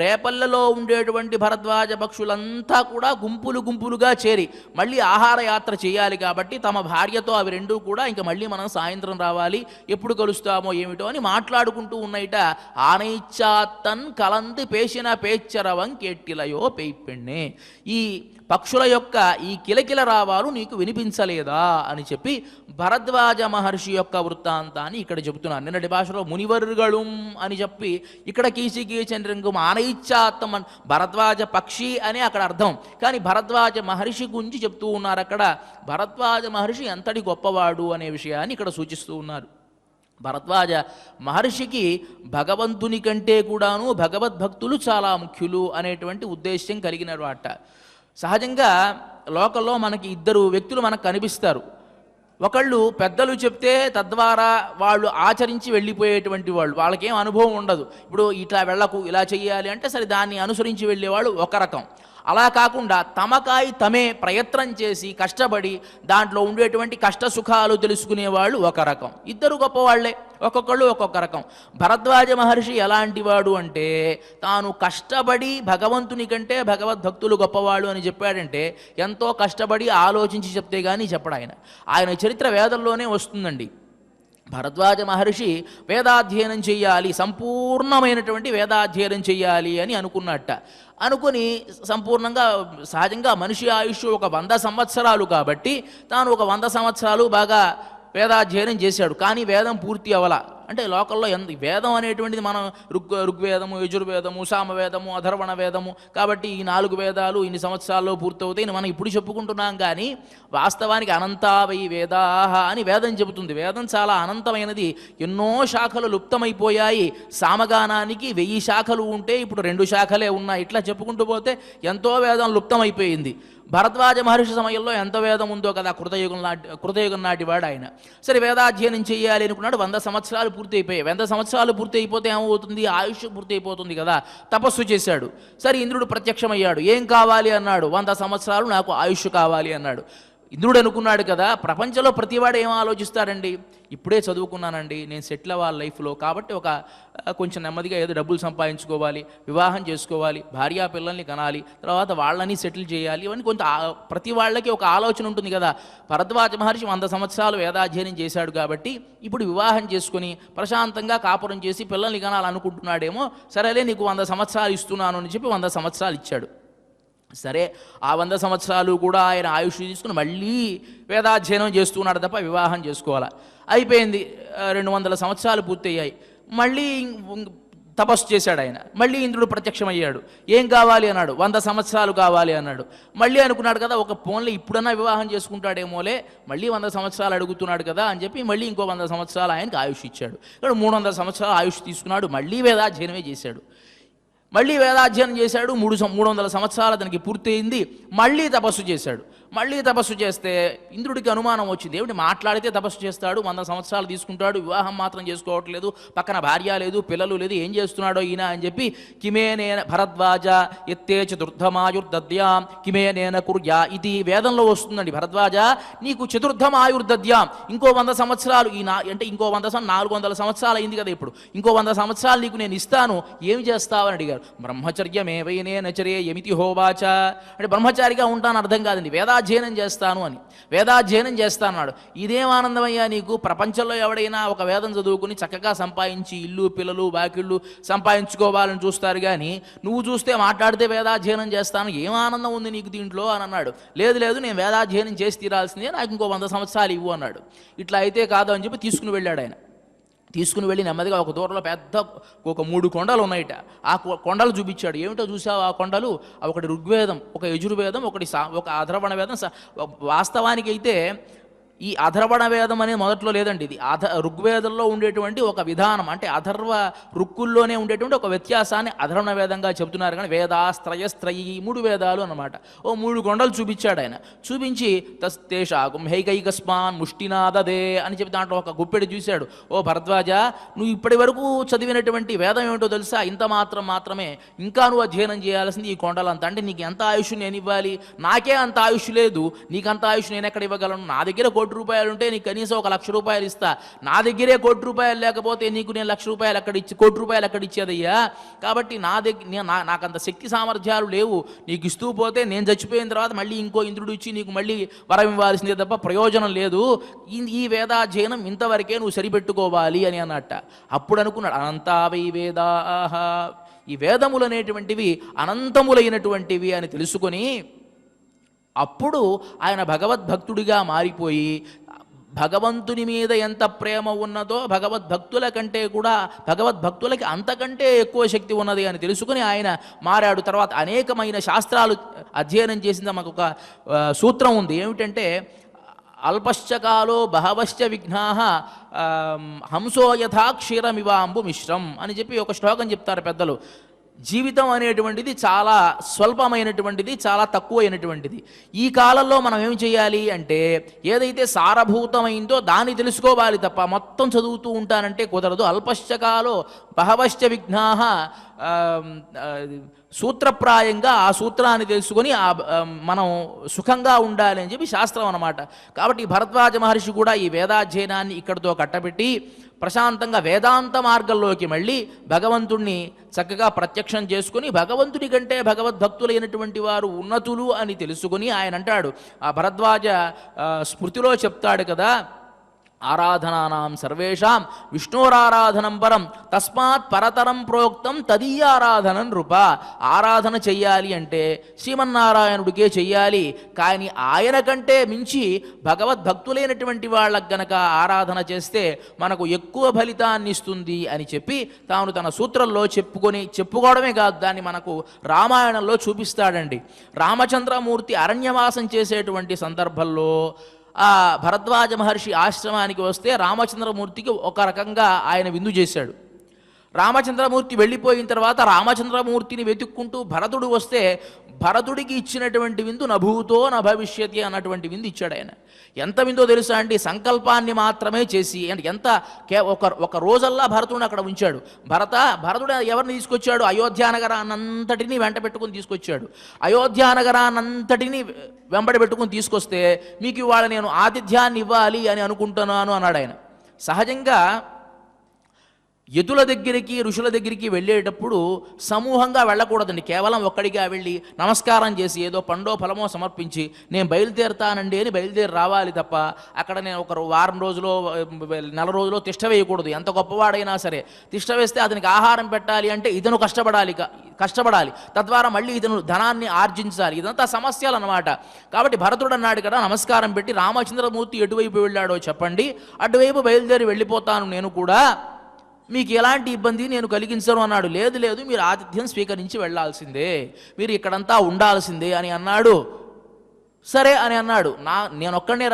రేపల్లలో ఉండేటువంటి భరద్వాజ పక్షులంతా కూడా గుంపులు గుంపులుగా చేరి మళ్ళీ ఆహార యాత్ర చేయాలి కాబట్టి తమ భార్యతో అవి రెండూ కూడా ఇంకా మళ్ళీ మనం సాయంత్రం రావాలి, ఎప్పుడు కలుస్తామో ఏమిటో అని మాట్లాడుకుంటూ ఉన్నాయిట. ఆనైచ్ఛాత్తన్ కలంది పేసిన పేచ్చరవం కేట్టిలయో పెయిపెన్నే. ఈ పక్షుల యొక్క ఈ కిలకిల రావాలు నీకు వినిపించలేదా అని చెప్పి భరద్వాజ మహర్షి యొక్క వృత్తాంతాన్ని ఇక్కడ చెబుతున్నారు. నిన్నటి భాషలో మునివర్గళం అని చెప్పి ఇక్కడ కీసి కీచంద్రంగం ఆనైచ్ఛాత్తం అని భరద్వాజ పక్షి అని అక్కడ అర్థం. కానీ భరద్వాజ మహర్షి గురించి చెప్తూ ఉన్నారు. అక్కడ భరద్వాజ మహర్షి ఎంతటి గొప్పవాడు అనే విషయాన్ని ఇక్కడ సూచిస్తూ ఉన్నారు. భరద్వాజ మహర్షికి భగవంతుని కంటే కూడాను భగవద్భక్తులు చాలా ముఖ్యులు అనేటువంటి ఉద్దేశ్యం కలిగిన వాట. సహజంగా లోకల్లో మనకి ఇద్దరు వ్యక్తులు మనకు కనిపిస్తారు. ఒకళ్ళు పెద్దలు చెప్తే తద్వారా వాళ్ళు ఆచరించి వెళ్ళిపోయేటువంటి వాళ్ళు, వాళ్ళకేం అనుభవం ఉండదు. ఇప్పుడు ఇట్లా వెళ్ళకు, ఇలా చెయ్యాలి అంటే సరే దాన్ని అనుసరించి వెళ్ళేవాళ్ళు ఒక రకం. అలా కాకుండా తమకాయి తమే ప్రయత్నం చేసి కష్టపడి దాంట్లో ఉండేటువంటి కష్ట సుఖాలు తెలుసుకునేవాళ్ళు ఒక రకం. ఇద్దరు గొప్పవాళ్లే, ఒక్కొక్కళ్ళు ఒక్కొక్క రకం. భరద్వాజ మహర్షి ఎలాంటి వాడు అంటే తాను కష్టపడి భగవంతుని కంటే భగవద్భక్తులు గొప్పవాడు అని చెప్పాడంటే ఎంతో కష్టపడి ఆలోచించి చెప్తే కానీ చెప్పడు. ఆయన చరిత్ర వేదంలోనే వస్తుందండి. భరద్వాజ మహర్షి వేదాధ్యయనం చెయ్యాలి, సంపూర్ణమైనటువంటి వేదాధ్యయనం చెయ్యాలి అని అనుకుని సంపూర్ణంగా సహజంగా మనిషి ఆయుష్ ఒక 100 సంవత్సరాలు కాబట్టి తాను ఒక 100 సంవత్సరాలు బాగా వేదాధ్యయనం చేశాడు. కానీ వేదం పూర్తి అవ్వలా. అంటే లోకల్లో వేదం అనేటువంటిది మనం ఋగ్వేదము, యజుర్వేదము, సామవేదము, అధర్వణ వేదము కాబట్టి ఈ 4 వేదాలు ఇన్ని సంవత్సరాల్లో పూర్తవుతాయి మనం ఇప్పుడు చెప్పుకుంటున్నాం. కానీ వాస్తవానికి అనంతావై వేదాహ అని వేదం చెబుతుంది. వేదం చాలా అనంతమైనది, ఎన్నో శాఖలు లుప్తమైపోయాయి. సామగానానికి 1000 శాఖలు ఉంటే ఇప్పుడు 2 శాఖలే ఉన్నాయి. ఇట్లా చెప్పుకుంటూ పోతే ఎంతో వేదం లుప్తమైపోయింది. భరద్వాజ మహర్షి సమయంలో ఎంత వేదం ఉందో కదా, కృతయుగం నాటి వాడు ఆయన. సరే వేదాధ్యయనం చేయాలి అనుకున్నాడు. 100 సంవత్సరాలు పూర్తి అయిపోయాయి. 100 సంవత్సరాలు పూర్తి అయిపోతే ఏమవుతుంది, ఆయుష్ పూర్తి అయిపోతుంది కదా. తపస్సు చేశాడు. సరే ఇంద్రుడు ప్రత్యక్షమయ్యాడు. ఏం కావాలి అన్నాడు. 100 సంవత్సరాలు నాకు ఆయుష్ కావాలి అన్నాడు. ఇంద్రుడు అనుకున్నాడు కదా, ప్రపంచంలో ప్రతివాడు ఏం ఆలోచిస్తాడండి, ఇప్పుడే చదువుకున్నానండి, నేను సెటిల్ అవ్వాలి లైఫ్లో, కాబట్టి కొంచెం నెమ్మదిగా ఏదో డబ్బులు సంపాదించుకోవాలి, వివాహం చేసుకోవాలి, భార్యా పిల్లల్ని కనాలి, తర్వాత వాళ్ళని సెటిల్ చేయాలి, ఇవన్నీ కొంత ప్రతి వాళ్ళకి ఒక ఆలోచన ఉంటుంది కదా. భరద్వాజ మహర్షి 100 సంవత్సరాలు వేదాధ్యయనం చేశాడు కాబట్టి ఇప్పుడు వివాహం చేసుకుని ప్రశాంతంగా కాపురం చేసి పిల్లల్ని కనాలనుకుంటున్నాడేమో. సరేలే నీకు 100 సంవత్సరాలు ఇస్తున్నాను అని చెప్పి 100 సంవత్సరాలు ఇచ్చాడు. సరే ఆ 100 సంవత్సరాలు కూడా ఆయన ఆయుష్ తీసుకుని మళ్ళీ వేదాధ్యయనం చేస్తున్నాడు తప్ప వివాహం చేసుకోవాలా. అయిపోయింది, 200 సంవత్సరాలు పూర్తయ్యాయి. మళ్ళీ తపస్సు చేశాడు ఆయన. మళ్ళీ ఇంద్రుడు ప్రత్యక్షమయ్యాడు. ఏం కావాలి అన్నాడు. 100 సంవత్సరాలు కావాలి అన్నాడు. మళ్ళీ అనుకున్నాడు కదా, ఒక ఫోన్లో ఇప్పుడన్నా వివాహం చేసుకుంటాడేమోలే, మళ్ళీ 100 సంవత్సరాలు అడుగుతున్నాడు కదా అని చెప్పి మళ్ళీ ఇంకో 100 సంవత్సరాలు ఆయనకు ఆయుష్ ఇచ్చాడు. ఇక్కడ 300 సంవత్సరాలు ఆయుష్ తీసుకున్నాడు. మళ్ళీ వేదాధ్యయనమే చేశాడు. మళ్ళీ వేదాధ్యయనం చేశాడు. 300 సంవత్సరాలు అతనికి పూర్తయింది. మళ్ళీ తపస్సు చేశాడు. మళ్ళీ తపస్సు చేస్తే ఇంద్రుడికి అనుమానం వచ్చింది. ఏమిటి మాట్లాడితే తపస్సు చేస్తాడు, 100 సంవత్సరాలు తీసుకుంటాడు, వివాహం మాత్రం చేసుకోవట్లేదు, పక్కన భార్య లేదు, పిల్లలు లేదు, ఏం చేస్తున్నాడో ఈయన అని చెప్పి కిమే నేన భరద్వాజ ఎత్తే చతుర్థమాయుర్దద్యాం కిమే నేన కుర్యా ఇది వేదంలో వస్తుందండి. భరద్వాజ నీకు చతుర్థమాయుర్దద్యాం, ఇంకో 100 సంవత్సరాలు అంటే ఇంకో 400 సంవత్సరాలు అయింది కదా, ఇప్పుడు ఇంకో 100 సంవత్సరాలు నీకు నేను ఇస్తాను, ఏమి చేస్తావని అడిగారు. బ్రహ్మచర్యమేవైనే నచరే యమితి హోవాచ అంటే బ్రహ్మచారిగా ఉంటాను అర్థం కాదండి. వేదాధ్యయనం వేదాధ్యయనం చేస్తాను అని. వేదాధ్యయనం చేస్తానన్నాడు. ఇదేం ఆనందమయ్యా నీకు? ప్రపంచంలో ఎవడైనా ఒక వేదం చదువుకుని చక్కగా సంపాదించి ఇల్లు పిల్లలు వాకిళ్ళు సంపాదించుకోవాలని చూస్తారు, కానీ నువ్వు చూస్తే మాట్లాడితే వేదాధ్యయనం చేస్తాను, ఏం ఆనందం ఉంది నీకు దీంట్లో అని అన్నాడు. లేదు లేదు, నేను వేదాధ్యయనం చేసి తీరాల్సిందే, నాకు ఇంకో 100 సంవత్సరాలు ఇవ్వు అన్నాడు. ఇట్లా అయితే కాదు అని చెప్పి తీసుకుని వెళ్ళాడు ఆయన. తీసుకుని వెళ్ళి నెమ్మదిగా ఒక దూరంలో పెద్ద ఒక 3 కొండలు ఉన్నాయిట. ఆ కొండలు చూపించాడు. ఏమిటో చూసావు ఆ కొండలు? ఒకటి ఋగ్వేదం, ఒక యజుర్వేదం, ఒక అథర్వణ వేదం. వాస్తవానికి అయితే ఈ అథర్వణ వేదం అనేది మొదట్లో లేదండి. ఇది ఋగ్వేదంలో ఉండేటువంటి ఒక విధానం, అంటే అథర్వ రుక్కుల్లోనే ఉండేటువంటి ఒక వ్యత్యాసాన్ని అథర్వణ వేదంగా చెబుతున్నారు. కానీ వేదాస్త్రయస్త్రయీ 3 వేదాలు అన్నమాట. 3 కొండలు చూపించాడు ఆయన. చూపించి తస్తేషాకం హైకైకస్మాన్ ముష్టినాదదే అని చెప్పి దాంట్లో ఒక గుప్పెడు చూశాడు. ఓ భరద్వాజ, నువ్వు ఇప్పటి వరకు చదివినటువంటి వేదం ఏమిటో తెలుసా? ఇంత మాత్రమే, ఇంకా నువ్వు అధ్యయనం చేయాల్సింది ఈ కొండలంతా. అంటే నీకు ఎంత ఆయుష్ నేను ఇవ్వాలి? నాకే అంత ఆయుష్ లేదు, నీకంత ఆయుష్ నేను ఎక్కడ ఇవ్వగలను? నా దగ్గర 1 కోటి రూపాయలు ఉంటే నీకు కనీసం 1 లక్ష రూపాయలు ఇస్తా. నా దగ్గరే 1 కోటి రూపాయలు లేకపోతే నీకు నేను 1 లక్ష రూపాయలు అక్కడ 1 కోటి రూపాయలు అక్కడ ఇచ్చేదయ్యా. కాబట్టి నాకంత శక్తి సామర్థ్యాలు లేవు. నీకు ఇస్తూ పోతే నేను చచ్చిపోయిన తర్వాత మళ్ళీ ఇంకో ఇంద్రుడు ఇచ్చి నీకు మళ్ళీ వరం ఇవ్వాల్సిందే తప్ప ప్రయోజనం లేదు. ఈ వేదాధ్యయనం ఇంతవరకే నువ్వు సరిపెట్టుకోవాలి అని అన్నట్ట. అప్పుడు అనుకున్నాడు, అనంతావై వేదాహ, ఈ వేదములు అనేటువంటివి అనంతములైనటువంటివి అని తెలుసుకొని అప్పుడు ఆయన భగవద్భక్తుడిగా మారిపోయి భగవంతుని మీద ఎంత ప్రేమ ఉన్నదో భగవద్భక్తుల కంటే కూడా భగవద్భక్తులకి అంతకంటే ఎక్కువ శక్తి ఉన్నది అని తెలుసుకుని ఆయన మారాడు. తర్వాత అనేకమైన శాస్త్రాలు అధ్యయనం చేసిన మాకు ఒక సూత్రం ఉంది. ఏమిటంటే అల్పశ్చకాలో బహవశ్చ విఘ్నాః హంసో యథా క్షీరమివాంబు మిశ్రం అని చెప్పి ఒక శ్లోకం చెప్తారు పెద్దలు. జీవితం అనేటువంటిది చాలా స్వల్పమైనటువంటిది, చాలా తక్కువైనటువంటిది. ఈ కాలంలో మనం ఏం చేయాలి అంటే ఏదైతే సారభూతమైందో దాన్ని తెలుసుకోవాలి తప్ప మొత్తం చదువుతూ ఉంటానంటే కుదరదు. అల్పశ్చకాలో బహవశ్చ విఘ్నాః సూత్రప్రాయంగా ఆ సూత్రాన్ని తెలుసుకొని మనం సుఖంగా ఉండాలి అని చెప్పి శాస్త్రం అన్నమాట. కాబట్టి భరద్వాజ మహర్షి కూడా ఈ వేదాధ్యయనాన్ని ఇక్కడితో కట్టబెట్టి ప్రశాంతంగా వేదాంత మార్గంలోకి మళ్ళీ భగవంతుణ్ణి చక్కగా ప్రత్యక్షం చేసుకుని భగవంతుడి కంటే భగవద్భక్తులైనటువంటి వారు ఉన్నతులు అని తెలుసుకుని ఆయన అంటాడు, ఆ భరద్వాజ స్మృతిలో చెప్తాడు కదా, ఆరాధనానాం సర్వేషాం విష్ణోరారాధనం పరం తస్మాత్ పరతరం ప్రోక్తం తదీయారాధనం నృప. ఆరాధన చెయ్యాలి అంటే శ్రీమన్నారాయణుడికే చెయ్యాలి, కానీ ఆయన కంటే మించి భగవద్భక్తులైనటువంటి వాళ్ళకు గనక ఆరాధన చేస్తే మనకు ఎక్కువ ఫలితాన్ని ఇస్తుంది అని చెప్పి తాను తన సూత్రంలో చెప్పుకోవడమే కాదు, దాన్ని మనకు రామాయణంలో చూపిస్తాడండి. రామచంద్రమూర్తి అరణ్యవాసం చేసేటువంటి సందర్భంలో ఆ భరద్వాజ మహర్షి ఆశ్రమానికి వస్తే రామచంద్రమూర్తికి ఒక రకంగా ఆయన విందు చేశాడు. రామచంద్రమూర్తి వెళ్ళిపోయిన తర్వాత రామచంద్రమూర్తిని వెతుక్కుంటూ భరతుడు వస్తే భరతుడికి ఇచ్చినటువంటి విందు నభూతో నభవిష్యతి అన్నటువంటి విందు ఇచ్చాడు ఆయన. ఎంత విందో తెలుసా అండి? సంకల్పాన్ని మాత్రమే చేసి, అంటే ఎంత ఒక రోజల్లా భరతుడిని అక్కడ ఉంచాడు. భరతుడు ఎవరిని తీసుకొచ్చాడు? అయోధ్యానగరాన్నంతటినీ వెంట పెట్టుకుని తీసుకొచ్చాడు. అయోధ్యానగరాన్నంతటినీ వెంబడి పెట్టుకుని తీసుకొస్తే మీకు ఇవాళ నేను ఆతిథ్యాన్ని ఇవ్వాలి అని అనుకుంటున్నాను అన్నాడు ఆయన. సహజంగా యతుల దగ్గరికి ఋషుల దగ్గరికి వెళ్ళేటప్పుడు సమూహంగా వెళ్ళకూడదండి. కేవలం ఒక్కడిగా వెళ్ళి నమస్కారం చేసి ఏదో పండో ఫలమో సమర్పించి నేను బయలుదేరుతానండి అని బయలుదేరి రావాలి తప్ప అక్కడ నేను ఒక వారం రోజులో నెల రోజులో తిష్ట వేయకూడదు. ఎంత గొప్పవాడైనా సరే తిష్ట వేస్తే అతనికి ఆహారం పెట్టాలి అంటే ఇతను కష్టపడాలి, తద్వారా మళ్ళీ ఇతను ధనాన్ని ఆర్జించాలి. ఇదంతా సమస్యలు అన్నమాట. కాబట్టి భరతుడు అన్నాడు కదా, నమస్కారం పెట్టి రామచంద్రమూర్తి ఎటువైపు వెళ్ళాడో చెప్పండి, అటువైపు బయలుదేరి వెళ్ళిపోతాను నేను కూడా, మీకు ఎలాంటి ఇబ్బంది నేను కలిగించను అన్నాడు. లేదు మీరు ఆతిథ్యం స్వీకరించి వెళ్ళాల్సిందే, మీరు ఇక్కడంతా ఉండాల్సిందే అని అన్నాడు. సరే అని అన్నాడు. నేను ఒక్కడనే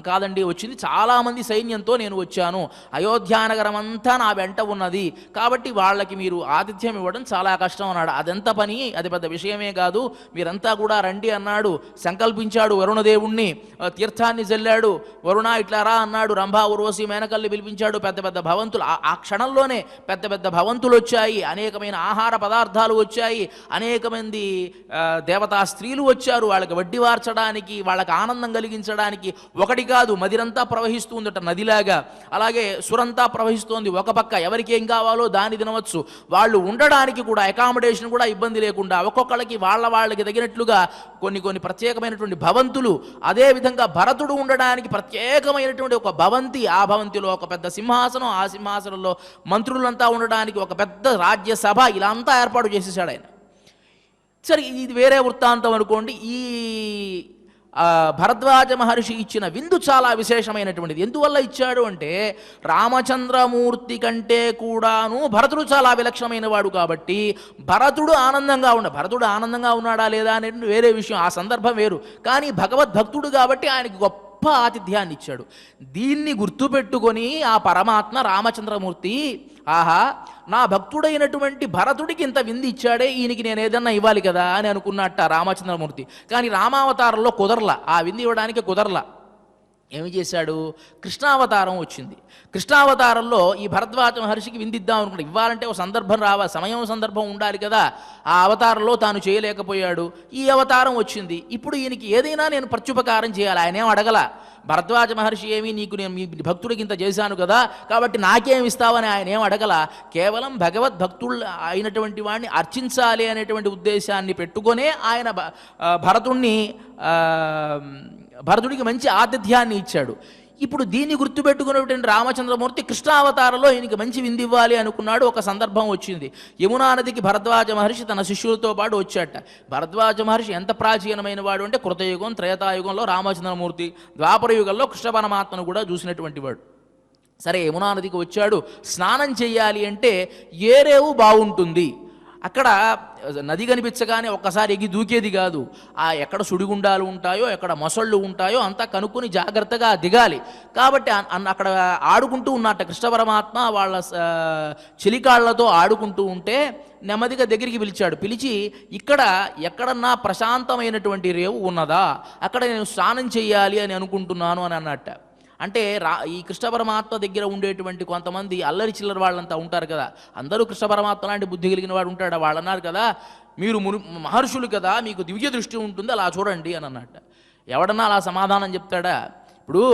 కాదండి వచ్చింది, చాలామంది సైన్యంతో నేను వచ్చాను, అయోధ్యానగరం అంతా నా వెంట ఉన్నది, కాబట్టి వాళ్ళకి మీరు ఆతిథ్యం ఇవ్వడం చాలా కష్టం అన్నాడు. అదెంత పని, అది పెద్ద విషయమే కాదు, మీరంతా కూడా రండి అన్నాడు. సంకల్పించాడు వరుణదేవుణ్ణి, తీర్థాన్ని జల్లాడు. వరుణ ఇట్లా రా అన్నాడు. రంభా ఉర్వశి మేనకల్ని పిలిపించాడు. పెద్ద పెద్ద భవంతులు, ఆ క్షణంలోనే పెద్ద పెద్ద భవంతులు వచ్చాయి, అనేకమైన ఆహార పదార్థాలు వచ్చాయి, అనేక మంది దేవతా స్త్రీలు వచ్చారు. వాళ్ళకి వడ్డీ వార్చడానికి, వాళ్ళకి ఆనందం కలిగించడానికి ఒకటి కాదు, మదిరంతా ప్రవహిస్తూ ఉందట నదిలాగా. అలాగే సురంతా ప్రవహిస్తోంది ఒక పక్క. ఎవరికి ఏం కావాలో దాన్ని తినవచ్చు. వాళ్ళు ఉండడానికి కూడా అకామిడేషన్ కూడా ఇబ్బంది లేకుండా ఒక్కొక్కళ్ళకి వాళ్ళకి తగినట్లుగా కొన్ని ప్రత్యేకమైనటువంటి భవంతులు. అదేవిధంగా భరతుడు ఉండడానికి ప్రత్యేకమైనటువంటి ఒక భవంతి, ఆ భవంతిలో ఒక పెద్ద సింహాసనం, ఆ సింహాసనంలో మంత్రులంతా ఉండడానికి ఒక పెద్ద రాజ్యసభ, ఇలా అంతా ఏర్పాటు చేసేసాడు ఆయన. సరే, ఇది వేరే వృత్తాంతం అనుకోండి. ఈ భరద్వాజ మహర్షి ఇచ్చిన విందు చాలా విశేషమైనటువంటిది. ఎందువల్ల ఇచ్చాడు అంటే రామచంద్రమూర్తి కంటే కూడాను భరతుడు చాలా విలక్షణమైన వాడు కాబట్టి భరతుడు ఆనందంగా ఉన్నాడా లేదా అనేది వేరే విషయం, ఆ సందర్భం వేరు. కానీ భగవద్భక్తుడు కాబట్టి ఆయనకి గొప్ప ఆతిథ్యాన్ని ఇచ్చాడు. దీన్ని గుర్తుపెట్టుకొని ఆ పరమాత్మ రామచంద్రమూర్తి, ఆహా, నా భక్తుడైనటువంటి భరతుడికి ఇంత విందు ఇచ్చాడే, ఈయనకి నేను ఏదన్నా ఇవ్వాలి కదా అని అనుకున్నట్ట రామచంద్రమూర్తి. కానీ రామావతారంలో కుదరలా, ఆ విందు ఇవ్వడానికి కుదరలా. ఏమి చేశాడు? కృష్ణావతారం వచ్చింది. కృష్ణావతారంలో ఈ భరద్వాజ మహర్షికి విందిద్దాం అనుకుంటే ఇవ్వాలంటే ఒక సందర్భం రావాలి, సందర్భం ఉండాలి కదా. ఆ అవతారంలో తాను చేయలేకపోయాడు. ఈ అవతారం వచ్చింది. ఇప్పుడు ఈయనకి ఏదైనా నేను ప్రత్యుపకారం చేయాలి. ఆయనేం అడగల. భరద్వాజ మహర్షి ఏమి, నీకు నేను మీ భక్తుడికి ఇంత చేశాను కదా కాబట్టి నాకేం ఇస్తావని ఆయన ఏం అడగల. కేవలం భగవద్భక్తులు అయినటువంటి వాడిని అర్చించాలి అనేటువంటి ఉద్దేశాన్ని పెట్టుకొనే ఆయన భరతుడికి మంచి ఆతిథ్యాన్ని ఇచ్చాడు. ఇప్పుడు దీన్ని గుర్తుపెట్టుకున్నటువంటి రామచంద్రమూర్తి కృష్ణావతారంలో ఈయనకి మంచి విందు ఇవ్వాలి అనుకున్నాడు. ఒక సందర్భం వచ్చింది. యమునా నదికి భరద్వాజ మహర్షి తన శిష్యులతో పాటు వచ్చాట. భరద్వాజ మహర్షి ఎంత ప్రాచీనమైన వాడు అంటే కృతయుగం, త్రేతాయుగంలో రామచంద్రమూర్తి, ద్వాపర యుగంలో కృష్ణ పరమాత్మను కూడా చూసినటువంటి వాడు. సరే, యమునా నదికి వచ్చాడు. స్నానం చేయాలి అంటే ఏ రేవు బాగుంటుంది? అక్కడ నది కనిపించగానే ఒక్కసారి ఎగి దూకేది కాదు. ఆ ఎక్కడ సుడిగుండాలు ఉంటాయో, ఎక్కడ మొసళ్ళు ఉంటాయో అంతా కనుక్కొని జాగ్రత్తగా దిగాలి. కాబట్టి అక్కడ ఆడుకుంటూ ఉన్నట్ట కృష్ణ పరమాత్మ వాళ్ళ చెలికాళ్లతో ఆడుకుంటూ ఉంటే నెమ్మదిగా దగ్గరికి పిలిచి ఇక్కడ ఎక్కడన్నా ప్రశాంతమైనటువంటి రేవు ఉన్నదా, అక్కడ నేను స్నానం చేయాలి అని అనుకుంటున్నాను అని అన్నట్ట. అంటే ఈ కృష్ణ పరమాత్మ దగ్గర ఉండేటువంటి కొంతమంది అల్లరి చిల్లర వాళ్ళంతా ఉంటారు కదా. అందరూ కృష్ణ పరమాత్మ లాంటి బుద్ధి కలిగిన వాడు ఉంటాడు. వాళ్ళు అన్నారు కదా, మీరు మహర్షులు కదా, మీకు దివ్య దృష్టి ఉంటుంది, అలా చూడండి అని అన్నట్ట. ఎవడన్నా అలా సమాధానం చెప్తాడా? ఇప్పుడు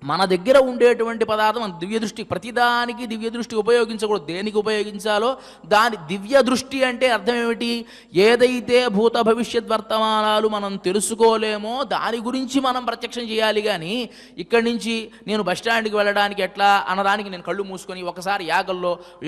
మన దగ్గర ఉండేటువంటి పదార్థం దివ్య దృష్టి, ప్రతిదానికి దివ్య దృష్టి ఉపయోగించకూడదు. దేనికి ఉపయోగించాలో దాని దివ్య దృష్టి అంటే అర్థం ఏమిటి? ఏదైతే భూత భవిష్యత్ వర్తమానాలు మనం తెలుసుకోలేమో దాని గురించి మనం ప్రత్యక్షం చేయాలి. కానీ ఇక్కడి నుంచి నేను బస్టాండ్కి వెళ్ళడానికి ఎట్లా అన్నదానికి నేను కళ్ళు మూసుకొని ఒకసారి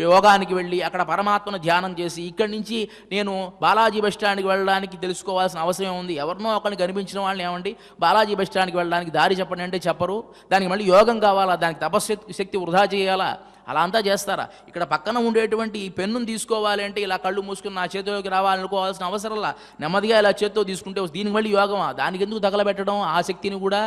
యోగానికి వెళ్ళి అక్కడ పరమాత్మను ధ్యానం చేసి ఇక్కడి నుంచి నేను బాలాజీ బస్టాండ్కి వెళ్ళడానికి తెలుసుకోవాల్సిన అవసరం ఉంది. ఎవరినో ఒకరిని కనిపించిన వాళ్ళని ఏమండి బాలాజీ బస్టాండ్కి వెళ్ళడానికి దారి చెప్పండి అంటే చెప్పరు. దానికి మళ్ళీ యోగం కావాలా, దానికి తపశక్తి వృధా చేయాలా, అలా అంతా చేస్తారా? ఇక్కడ పక్కన ఉండేటువంటి ఈ పెన్నును తీసుకోవాలి అంటే ఇలా కళ్ళు మూసుకుని నా చేతిలోకి రావాలనుకోవాల్సిన అవసరంలా నెమ్మదిగా ఇలా చేతితో తీసుకుంటే దీనికి మళ్ళీ యోగమా? దానికి ఎందుకు తగలబెట్టడం ఆ శక్తిని కూడా?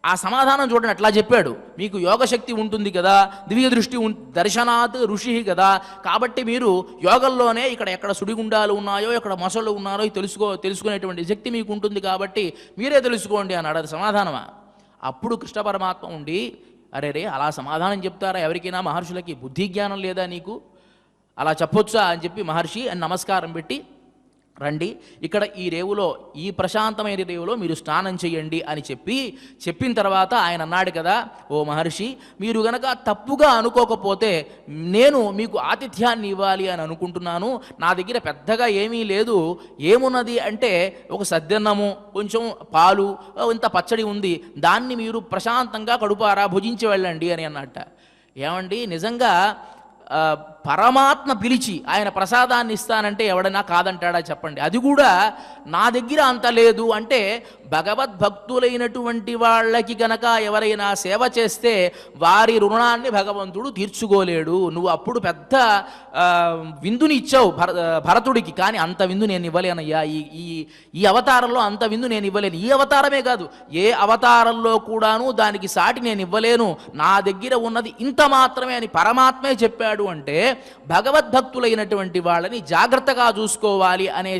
ఆ సమాధానం చూడండి ఎట్లా చెప్పాడు. మీకు యోగశక్తి ఉంటుంది కదా, దివ్య దృష్టి దర్శనాత్ ఋషి కదా, కాబట్టి మీరు యోగంలోనే ఎక్కడ సుడిగుండాలు ఉన్నాయో, ఎక్కడ మొసళ్ళు ఉన్నాయో తెలుసుకునేటువంటి శక్తి మీకు ఉంటుంది కాబట్టి మీరే తెలుసుకోండి అన్నాడు. అది సమాధానమా? అప్పుడు కృష్ణ పరమాత్మ ఉండి, అరే అలా సమాధానం చెప్తారా ఎవరికైనా? మహర్షులకి బుద్ధి జ్ఞానం లేదా నీకు? అలా చెప్పొచ్చా అని చెప్పి మహర్షి అని నమస్కారం పెట్టి, రండి ఇక్కడ ఈ రేవులో, ఈ ప్రశాంతమైన రేవులో మీరు స్నానం చేయండి అని చెప్పిన తర్వాత ఆయన అన్నాడు కదా, ఓ మహర్షి, మీరు గనక తప్పుగా అనుకోకపోతే నేను మీకు ఆతిథ్యాన్ని ఇవ్వాలి అని అనుకుంటున్నాను. నా దగ్గర పెద్దగా ఏమీ లేదు. ఏమున్నది అంటే ఒక సద్దన్నము, కొంచెం పాలు, ఇంత పచ్చడి ఉంది. దాన్ని మీరు ప్రశాంతంగా కడుపారా భుజించి వెళ్ళండి అని అన్నట్ట. ఏమండి, నిజంగా పరమాత్మ పిలిచి ఆయన ప్రసాదాన్ని ఇస్తానంటే ఎవడైనా కాదంటాడా చెప్పండి? అది కూడా నా దగ్గర అంత లేదు అంటే భగవద్భక్తులైనటువంటి వాళ్ళకి గనక ఎవరైనా సేవ చేస్తే వారి రుణాన్ని భగవంతుడు తీర్చుకోలేడు. నువ్వు అప్పుడు పెద్ద విందుని ఇచ్చావు భరతుడికి, కానీ అంత విందు నేను ఇవ్వలేనయ్యా. ఈ అవతారంలో అంత విందు నేను ఇవ్వలేను. ఈ అవతారమే కాదు, ఏ అవతారంలో కూడాను దానికి సాటి నేను ఇవ్వలేను. నా దగ్గర ఉన్నది ఇంత మాత్రమే అని పరమాత్మే చెప్పాడు. అంటే భగవద్భక్తులైనటువంటి వాళ్ళని జాగ్రత్తగా చూసుకోవాలి అనే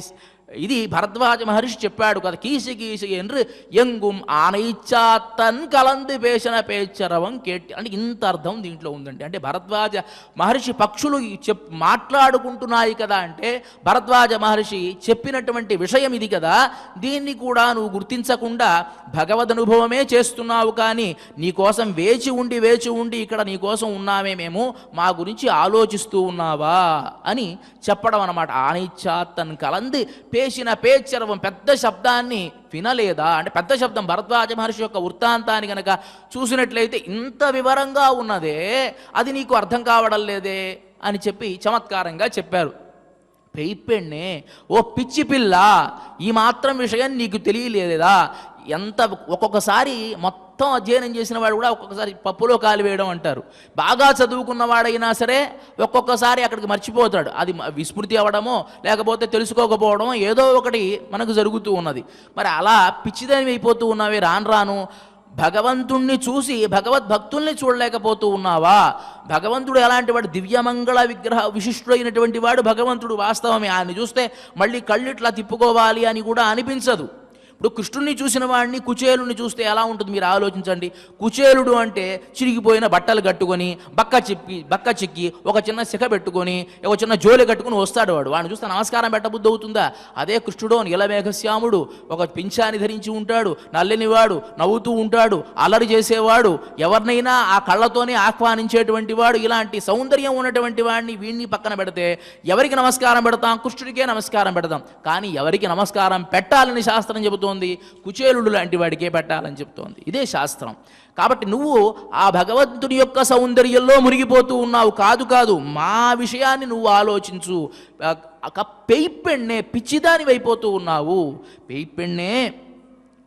ఇది భరద్వాజ మహర్షి చెప్పాడు కదా. కీసి కీసి என்று ఎంగుం ఆనైచ్చాతన్ కలంది పేషణ పేచరవం కేట్టి అంటే ఇంత అర్థం దీంట్లో ఉందండి. అంటే భరద్వాజ మహర్షి పక్షులు మాట్లాడుకుంటున్నాయి కదా అంటే భరద్వాజ మహర్షి చెప్పినటువంటి విషయం ఇది కదా. దీన్ని కూడా నువ్వు గుర్తించకుండా భగవద్ అనుభవమే చేస్తున్నావు, కానీ నీకోసం వేచి ఉండి ఇక్కడ నీకోసం ఉన్నామే మేము, మా గురించి ఆలోచిస్తూ ఉన్నావా అని చెప్పడం అన్నమాట. ఆనైచ్చాతన్ కలంది పేసిన పేచరవం పెద్ద శబ్దాన్ని వినలేదా అంటే పెద్ద శబ్దం భరద్వాజ మహర్షి యొక్క వృత్తాంతాన్ని కనుక చూసినట్లయితే ఇంత వివరంగా ఉన్నదే, అది నీకు అర్థం కావడం లేదే అని చెప్పి చమత్కారంగా చెప్పారు. పెయిపెన్నే ఓ పిచ్చి పిల్ల, ఈ మాత్రం విషయం నీకు తెలియలేదా? ఎంత ఒక్కొక్కసారి మొత్తం అధ్యయనం చేసిన వాడు కూడా ఒక్కొక్కసారి పప్పులో కాలు వేయడం అంటారు. బాగా చదువుకున్నవాడైనా సరే ఒక్కొక్కసారి అక్కడికి మర్చిపోతాడు. అది విస్మృతి అవ్వడమో లేకపోతే తెలుసుకోకపోవడమో ఏదో ఒకటి మనకు జరుగుతూ ఉన్నది. మరి అలా పిచ్చిదాని అయిపోతూ ఉన్నావే రాను భగవంతుణ్ణి చూసి భగవద్భక్తుల్ని చూడలేకపోతూ ఉన్నావా? భగవంతుడు ఎలాంటి వాడు? దివ్యమంగళ విగ్రహ విశిష్టుడైనటువంటి వాడు భగవంతుడు. వాస్తవమే, ఆయన్ని చూస్తే మళ్ళీ కళ్ళిట్లా తిప్పుకోవాలి అని కూడా అనిపించదు. ఇప్పుడు కృష్ణుడిని చూసిన వాడిని కుచేలుని చూస్తే ఎలా ఉంటుంది మీరు ఆలోచించండి. కుచేలుడు అంటే చిరిగిపోయిన బట్టలు కట్టుకొని బక్క చిక్కి ఒక చిన్న శిఖ పెట్టుకొని ఒక చిన్న జోలి కట్టుకుని వస్తాడు. వాడిని చూస్తే నమస్కారం పెట్టబుద్ధి అవుతుందా? అదే కృష్ణుడు నీలమేఘశ్యాముడు, ఒక పింఛాన్ని ధరించి ఉంటాడు, నల్లినివాడు, నవ్వుతూ ఉంటాడు, అల్లరి చేసేవాడు, ఎవరినైనా ఆ కళ్ళతోనే ఆహ్వానించేటువంటి వాడు. ఇలాంటి సౌందర్యం ఉన్నటువంటి వాడిని వీడిని పక్కన పెడితే ఎవరికి నమస్కారం పెడతాం? కృష్ణుడికే నమస్కారం పెడతాం. కానీ ఎవరికి నమస్కారం పెట్టాలని శాస్త్రం చెబుతుంది? కుచేలుడు లాంటి వాడికే పెట్టాలని చెప్తోంది. ఇదే శాస్త్రం. కాబట్టి నువ్వు ఆ భగవంతుని యొక్క సౌందర్యంలో మునిగిపోతూ ఉన్నావు. కాదు, మా విషయాన్ని నువ్వు ఆలోచించు. పెయిపెన్నే పిచ్చిదాని అయిపోతూ ఉన్నావు. పెయిపెన్నే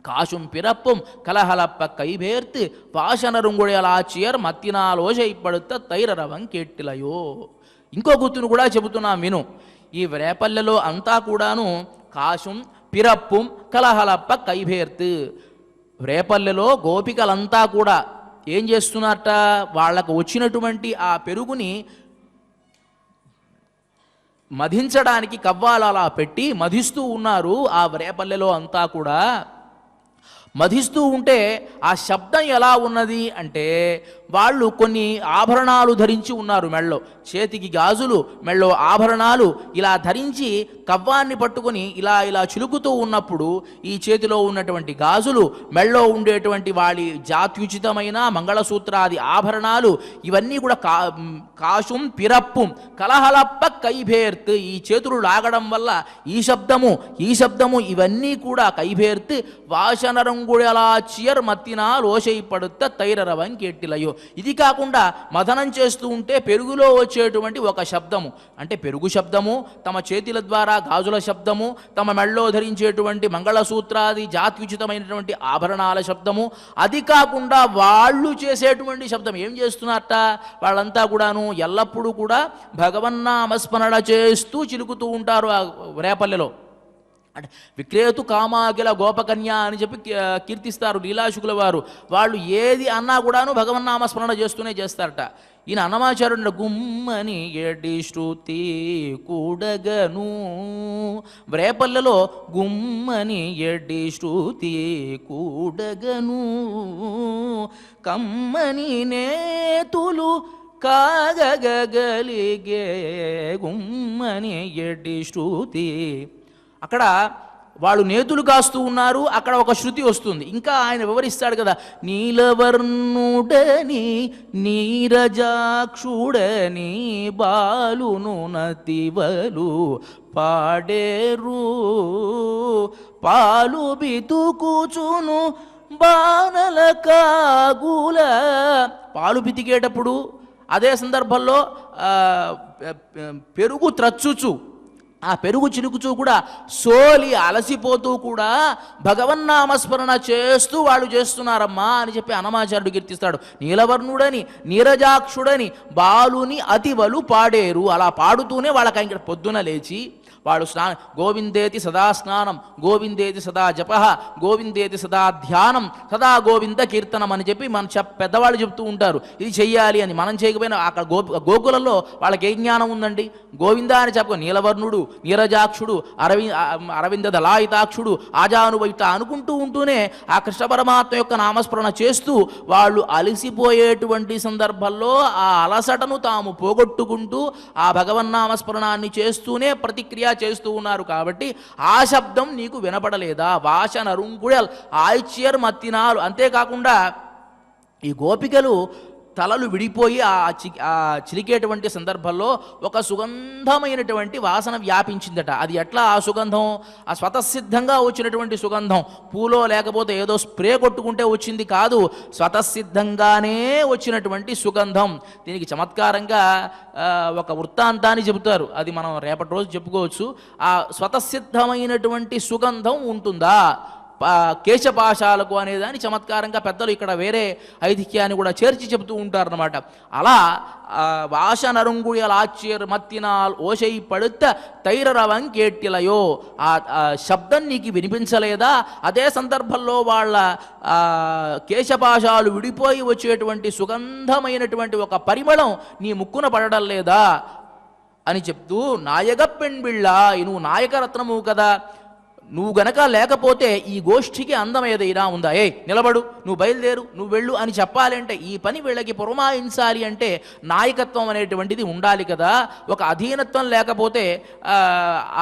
కాశుం పిరప్పుం కలహలప్ప కైబేర్తు వాసనరుంగుడలాచియర్ మత్తినాలోజ ఇప్పడుత తైరరవం కేట్టిలయో. ఇంకో గుర్తును కూడా చెబుతున్నాం విను. ఈ రేపల్లెలో అంతా కూడాను కాశుం పిరప్పుం కలహలప్ప కైభేర్తు. రేపల్లెలో గోపికలంతా కూడా ఏం చేస్తున్నారట? వాళ్లకు వచ్చినటువంటి ఆ పెరుగుని మధించడానికి కవ్వాలు అలా పెట్టి మధిస్తూ ఉన్నారు. ఆ రేపల్లెలో అంతా కూడా మధిస్తూ ఉంటే ఆ శబ్దం ఎలా ఉన్నది అంటే వాళ్ళు కొన్ని ఆభరణాలు ధరించి ఉన్నారు. మెళ్ళో చేతికి గాజులు, మెళ్ళో ఆభరణాలు ఇలా ధరించి కవ్వాన్ని పట్టుకొని ఇలా చిలుకుతూ ఉన్నప్పుడు ఈ చేతిలో ఉన్నటువంటి గాజులు, మెళ్ళో ఉండేటువంటి వాళ్ళ జాత్యుచితమైన మంగళసూత్రాది ఆభరణాలు ఇవన్నీ కూడా కాశుం పిరప్పుం కలహలప్ప కైభేర్త్. ఈ చేతులు లాగడం వల్ల ఈ శబ్దము ఇవన్నీ కూడా కైభేర్త్ వాసనరంగుడలాచియర్ మత్తినా లోషై పడుత తైరరవం కేట్టిలయో. ఇది కాకుండా మదనం చేస్తూ ఉంటే పెరుగులో వచ్చేటువంటి ఒక శబ్దము అంటే పెరుగు శబ్దము, తమ చేతుల ద్వారా గాజుల శబ్దము, తమ మెళ్ళో ధరించేటువంటి మంగళసూత్రాది జాత్యుచితమైనటువంటి ఆభరణాల శబ్దము, అది కాకుండా వాళ్ళు చేసేటువంటి శబ్దం. ఏం చేస్తున్నారట? వాళ్ళంతా కూడాను ఎల్లప్పుడూ కూడా భగవన్నామస్మరణ చేస్తూ చిలుకుతూ ఉంటారు ఆ రేపల్లెలో. అంటే విక్రేతు కామాకిల గోపకన్య అని చెప్పి కీర్తిస్తారు లీలాశుకుల వారు. వాళ్ళు ఏది అన్నా కూడాను భగవన్నామస్మరణ చేస్తూనే చేస్తారట. ఈయన అన్నమాచార్యుడు గుమ్మని ఎడి శృతి కూడగను. రేపల్లెలో గుమ్మని ఎడి శృతి కూడగను కమ్మని నేతులు కాగగలిగే గుమ్మని ఎడి శృతి. అక్కడ వాళ్ళు నేతులు కాస్తూ ఉన్నారు, అక్కడ ఒక శృతి వస్తుంది. ఇంకా ఆయన వివరిస్తాడు కదా, నీలవర్ణుడని నీరజాక్షుడని బాలును నతివలు పాడేరు పాలు బితుకుచును బాణల కాగుల. పాలు పితికేటప్పుడు అదే సందర్భంలో పెరుగు త్రచ్చుచు ఆ పెరుగు చిలుకుచూ కూడా సోలి అలసిపోతూ కూడా భగవన్నామస్మరణ చేస్తూ వాళ్ళు చేస్తున్నారమ్మా అని చెప్పి అన్నమాచార్యుడు కీర్తిస్తాడు. నీలవర్ణుడని నీరజాక్షుడని బాలుని అతివలు పాడేరు. అలా పాడుతూనే వాళ్ళకి ఇంకా పొద్దున లేచి వాళ్ళు గోవిందేతి సదా స్నానం, గోవిందేతి సదా జప, గోవిందేతి సదా ధ్యానం, సదా గోవింద కీర్తనం అని చెప్పి మన పెద్దవాళ్ళు చెప్తూ ఉంటారు. ఇది చెయ్యాలి అని. మనం చేయకపోయినా అక్కడ గోకులంలో వాళ్ళకి ఏ జ్ఞానం ఉందండి? గోవింద అని చెప్ప నీలవర్ణుడు, నీరజాక్షుడు, అరవింద దళాయితాక్షుడు, ఆజానువైత అనుకుంటూ ఉంటూనే ఆ కృష్ణ పరమాత్మ యొక్క నామస్మరణ చేస్తూ వాళ్ళు అలసిపోయేటువంటి సందర్భంలో ఆ అలసటను తాము పోగొట్టుకుంటూ ఆ భగవన్నామస్మరణాన్ని చేస్తూనే ప్రతిక్రియ చేస్తూ ఉన్నారు. కాబట్టి ఆ శబ్దం నీకు వినపడలేదా? వాసనరుంగుళల్ ఆయిచ్యర్ మత్తినాలు. అంతేకాకుండా ఈ గోపికలు తలలు విడిపోయి ఆ చిలికేటువంటి సందర్భంలో ఒక సుగంధమైనటువంటి వాసన వ్యాపించిందట. అది ఎట్లా ఆ సుగంధం? ఆ స్వతసిద్ధంగా వచ్చినటువంటి సుగంధం, పూలో లేకపోతే ఏదో స్ప్రే కొట్టుకుంటే వచ్చింది కాదు, స్వతసిద్ధంగానే వచ్చినటువంటి సుగంధం. దీనికి చమత్కారంగా ఒక వృత్తాంతాన్ని చెబుతారు, అది మనం రేపటి రోజు చెప్పుకోవచ్చు. ఆ స్వతసిద్ధమైనటువంటి సుగంధం ఉంటుందా కేశపాశాలకు అనేదాన్ని చమత్కారంగా పెద్దలు ఇక్కడ వేరే ఐతిహ్యాన్ని కూడా చేర్చి చెబుతూ ఉంటారన్నమాట. అలా వాసనరుంగుళల్ ఆచ్యర్ మత్తినాల్ ఓషై పడుத்த తైరరవం కేట్టిలయో, ఆ శబ్దం నీకు వినిపించలేదా? అదే సందర్భంలో వాళ్ళ కేశపాశాలు విడిపోయి వచ్చేటువంటి సుగంధమైనటువంటి ఒక పరిమళం నీ ముక్కున పడడం లేదా అని చెప్తూ, నాయక పెణ్బిళ్ళ, నువ్వు నాయకరత్నము కదా, నువ్వు గనక లేకపోతే ఈ గోష్ఠికి అందం ఏదైనా ఉందా? నిలబడు, నువ్వు బయలుదేరు, నువ్వు వెళ్ళు అని చెప్పాలంటే, ఈ పని వీళ్ళకి పురమాయించాలి అంటే నాయకత్వం అనేటువంటిది ఉండాలి కదా. ఒక అధీనత్వం లేకపోతే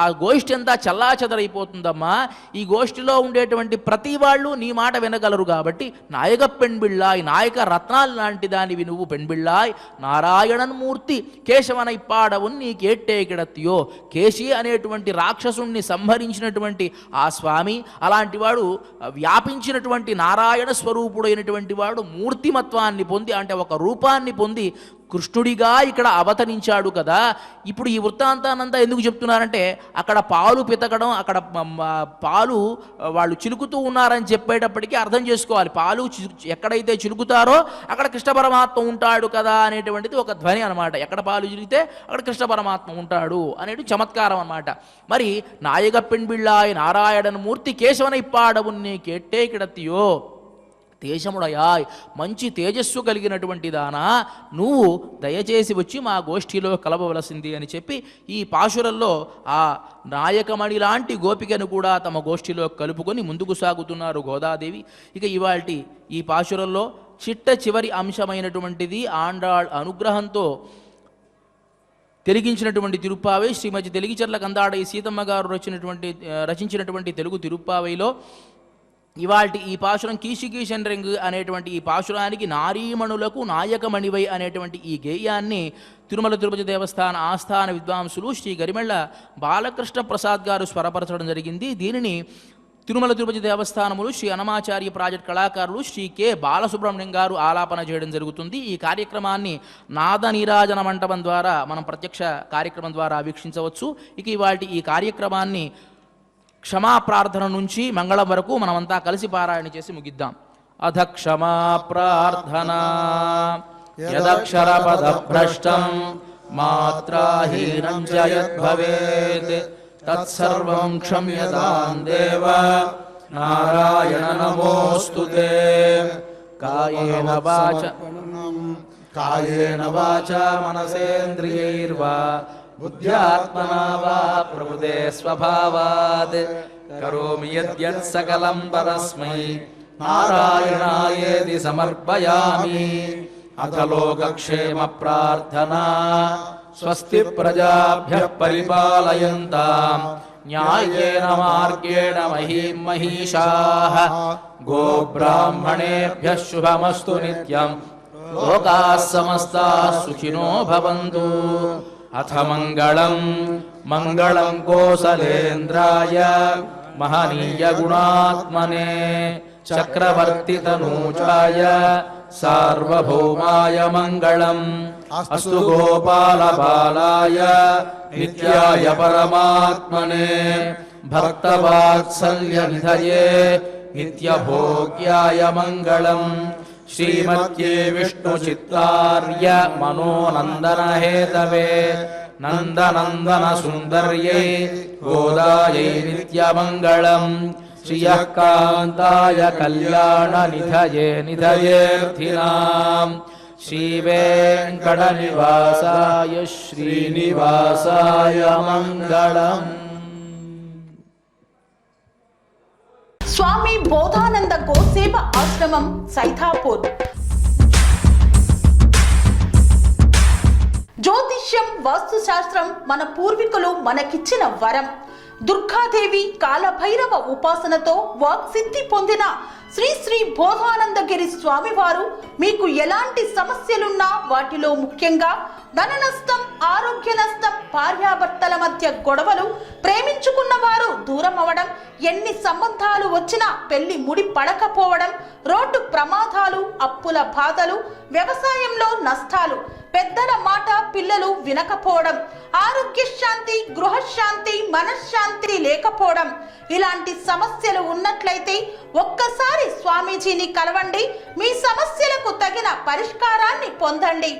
ఆ గోష్ఠి అంతా చల్లాచెదరైపోతుందమ్మా. ఈ గోష్ఠిలో ఉండేటువంటి ప్రతి వాళ్ళు నీ మాట వినగలరు. కాబట్టి నాయక పెణ్బిళ్ళాయ్, నాయక రత్నాలు లాంటి దానివి నువ్వు పెణ్బిళ్ళాయ్. నారాయణన్ మూర్తి కేశవనై పాడవున్ నీ కేట్టే కిడత్తియో. కేశి అనేటువంటి రాక్షసుణ్ణి సంహరించినటువంటి ఆ స్వామి, అలాంటి వాడు వ్యాపించినటువంటి నారాయణ స్వరూపుడైనటువంటి వాడు మూర్తిమత్వాన్ని పొంది, అంటే ఒక రూపాన్ని పొంది కృష్ణుడిగా ఇక్కడ అవతరించాడు కదా. ఇప్పుడు ఈ వృత్తాంతానంతా ఎందుకు చెప్తున్నారంటే, అక్కడ పాలు పితకడం, అక్కడ పాలు వాళ్ళు చిలుకుతూ ఉన్నారని చెప్పేటప్పటికీ అర్థం చేసుకోవాలి. పాలు ఎక్కడైతే చిలుకుతారో అక్కడ కృష్ణ పరమాత్మ ఉంటాడు కదా అనేటువంటిది ఒక ధ్వని అనమాట. ఎక్కడ పాలు చిలిగితే అక్కడ కృష్ణ పరమాత్మ ఉంటాడు అనేది చమత్కారం అనమాట. మరి నాయక పెణ్బిళ్ళాయ్ నారాయణన్ మూర్తి కేశవనై పాడవున్ని కేట్టే కిడత్తియో. తేజముడయాయ్, మంచి తేజస్సు కలిగినటువంటి దానా, నువ్వు దయచేసి వచ్చి మా గోష్ఠిలో కలవవలసింది అని చెప్పి ఈ పాశురంలో ఆ నాయకమణి లాంటి గోపికను కూడా తమ గోష్ఠిలో కలుపుకొని ముందుకు సాగుతున్నారు గోదాదేవి. ఇక ఇవాల్టి ఈ పాశురంలో చిట్ట చివరి అంశమైనటువంటిది ఆండాళ్ అనుగ్రహంతో తెలిగించినటువంటి తిరుప్పావై. శ్రీమతి తెలిగిచర్ల కందాడై సీతమ్మ గారు రచించినటువంటి తెలుగు తిరుప్పావైలో ఇవాల్టి ఈ పాశురం కీషికీషన్ రింగ్ అనేటువంటి ఈ పాశురానికి నారీమణులకు నాయకమణివై అనేటువంటి ఈ గేయాన్ని తిరుమల తిరుపతి దేవస్థాన ఆస్థాన విద్వాంసులు శ్రీ గరిమెళ్ళ బాలకృష్ణ ప్రసాద్ గారు స్వరపరచడం జరిగింది. దీనిని తిరుమల తిరుపతి దేవస్థానములు శ్రీ అనమాచార్య ప్రాజెక్ట్ కళాకారులు శ్రీ కె బాలసుబ్రహ్మణ్యం గారు ఆలాపన చేయడం జరుగుతుంది. ఈ కార్యక్రమాన్ని నాద నీరాజన మంటపం ద్వారా మనం ప్రత్యక్ష కార్యక్రమం ద్వారా వీక్షించవచ్చు. ఇక ఇవాల్టి ఈ కార్యక్రమాన్ని క్షమా ప్రార్థన నుంచి మంగళం వరకు మనమంతా కలిసి పారాయణ చేసి ముగిద్దాం. అధ క్షమా ప్రార్థన యదక్షరపద భ్రష్టం మాత్రాహీనం చ యద్భవేత్ తత్సర్వం క్షమ్యతాం దేవ నారాయణ నమోస్తుతే. కాయేన వాచా మనసేంద్రియైర్వా బుద్ధ్యాత్మనా వా ప్రకృతే స్వభావాత్ కరోమి యద్యత్ సకలం పరస్మై నారాయణాయేతి సమర్పయామి. అథ లోకక్షేమ ప్రార్థనా స్వస్తి ప్రజాభ్యః పరిపాలయంతాం న్యాయేన మార్గేణ మహీం మహిషాః. గోబ్రాహ్మణేభ్యః శుభమస్తు నిత్యం. లోకాః సమస్తాః సుఖినో భవంతు. అథ మంగళం కోసలేంద్రాయ మహనీయ గుణాత్మనే చక్రవర్తి తనూజాయ సార్వభౌమాయ మంగళం. అస్తు గోపాల బాలాయ నిత్యాయ పరమాత్మనే భక్తవాత్సల్య నిధయే నిత్యభోగ్యాయ మంగళం. శ్రీమత్యే విష్ణు చిత్తార్య మనోనందన హేతవే నందనందన సుందర్యై గోదాయై నిత్యమంగళం శ్రియః కాంతాయ కళ్యాణ నిధయే నిధయేర్థినాం శ్రీవేంకట నివాసాయ శ్రీనివాసాయ మంగళం. స్వామి బోధానంద గోసేవ ఆశ్రమం సైథాపూర్. జ్యోతిష్యం, వాస్తుశాస్త్రం మన పూర్వీకులు మనకిచ్చిన వరం. దుర్గాదేవి, కాలభైరవ ఉపాసనతో వాక్సిద్ధి పొందిన శ్రీ శ్రీ బోధానందగిరి స్వామివారు మీకు ఎలాంటి సమస్యలున్నా, వాటిలో ముఖ్యంగా ధన నష్టం, ఆరోగ్య నష్టం, భార్యాభర్తల మధ్య గొడవలు, ప్రేమించుకున్న వారు దూరం అవడం, ఎన్ని సంబంధాలు వచ్చినా పెళ్లి ముడి పడకపోవడం, రోడ్డు ప్రమాదాలు, అప్పుల బాధలు, వ్యవసాయంలో నష్టాలు, పెద్దల మాట పిల్లలు వినకపోవడం, ఆరోగ్య శాంతి, గృహశాంతి, మనశ్శాంతి లేకపోవడం, ఇలాంటి సమస్యలు ఉన్నట్లయితే ఒక్కసారి స్వామీజీని కలవండి. మీ సమస్యలకు తగిన పరిష్కారాన్ని పొందండి.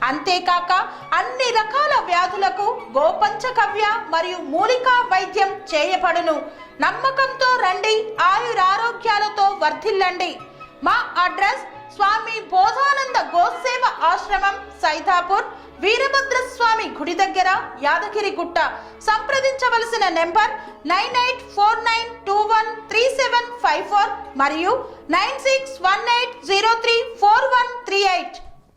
అంతేకాక అన్ని రకాల వ్యాధులకు గోపంచకవ్య మరియు మూలికా వైద్యం చేయబడును. నమ్మకంతో రండి, ఆయురారోగ్యాలతో వర్ధిల్లండి. మా అడ్రస్ స్వామి బోధానంద గోసేవ ఆశ్రమం, సైథాపూర్, వీరభద్రస్వామి గుడి దగ్గర, యాదగిరిగుట్ట. సంప్రదించవలసిన నెంబర్ 9849213754 మరియు 9618034138.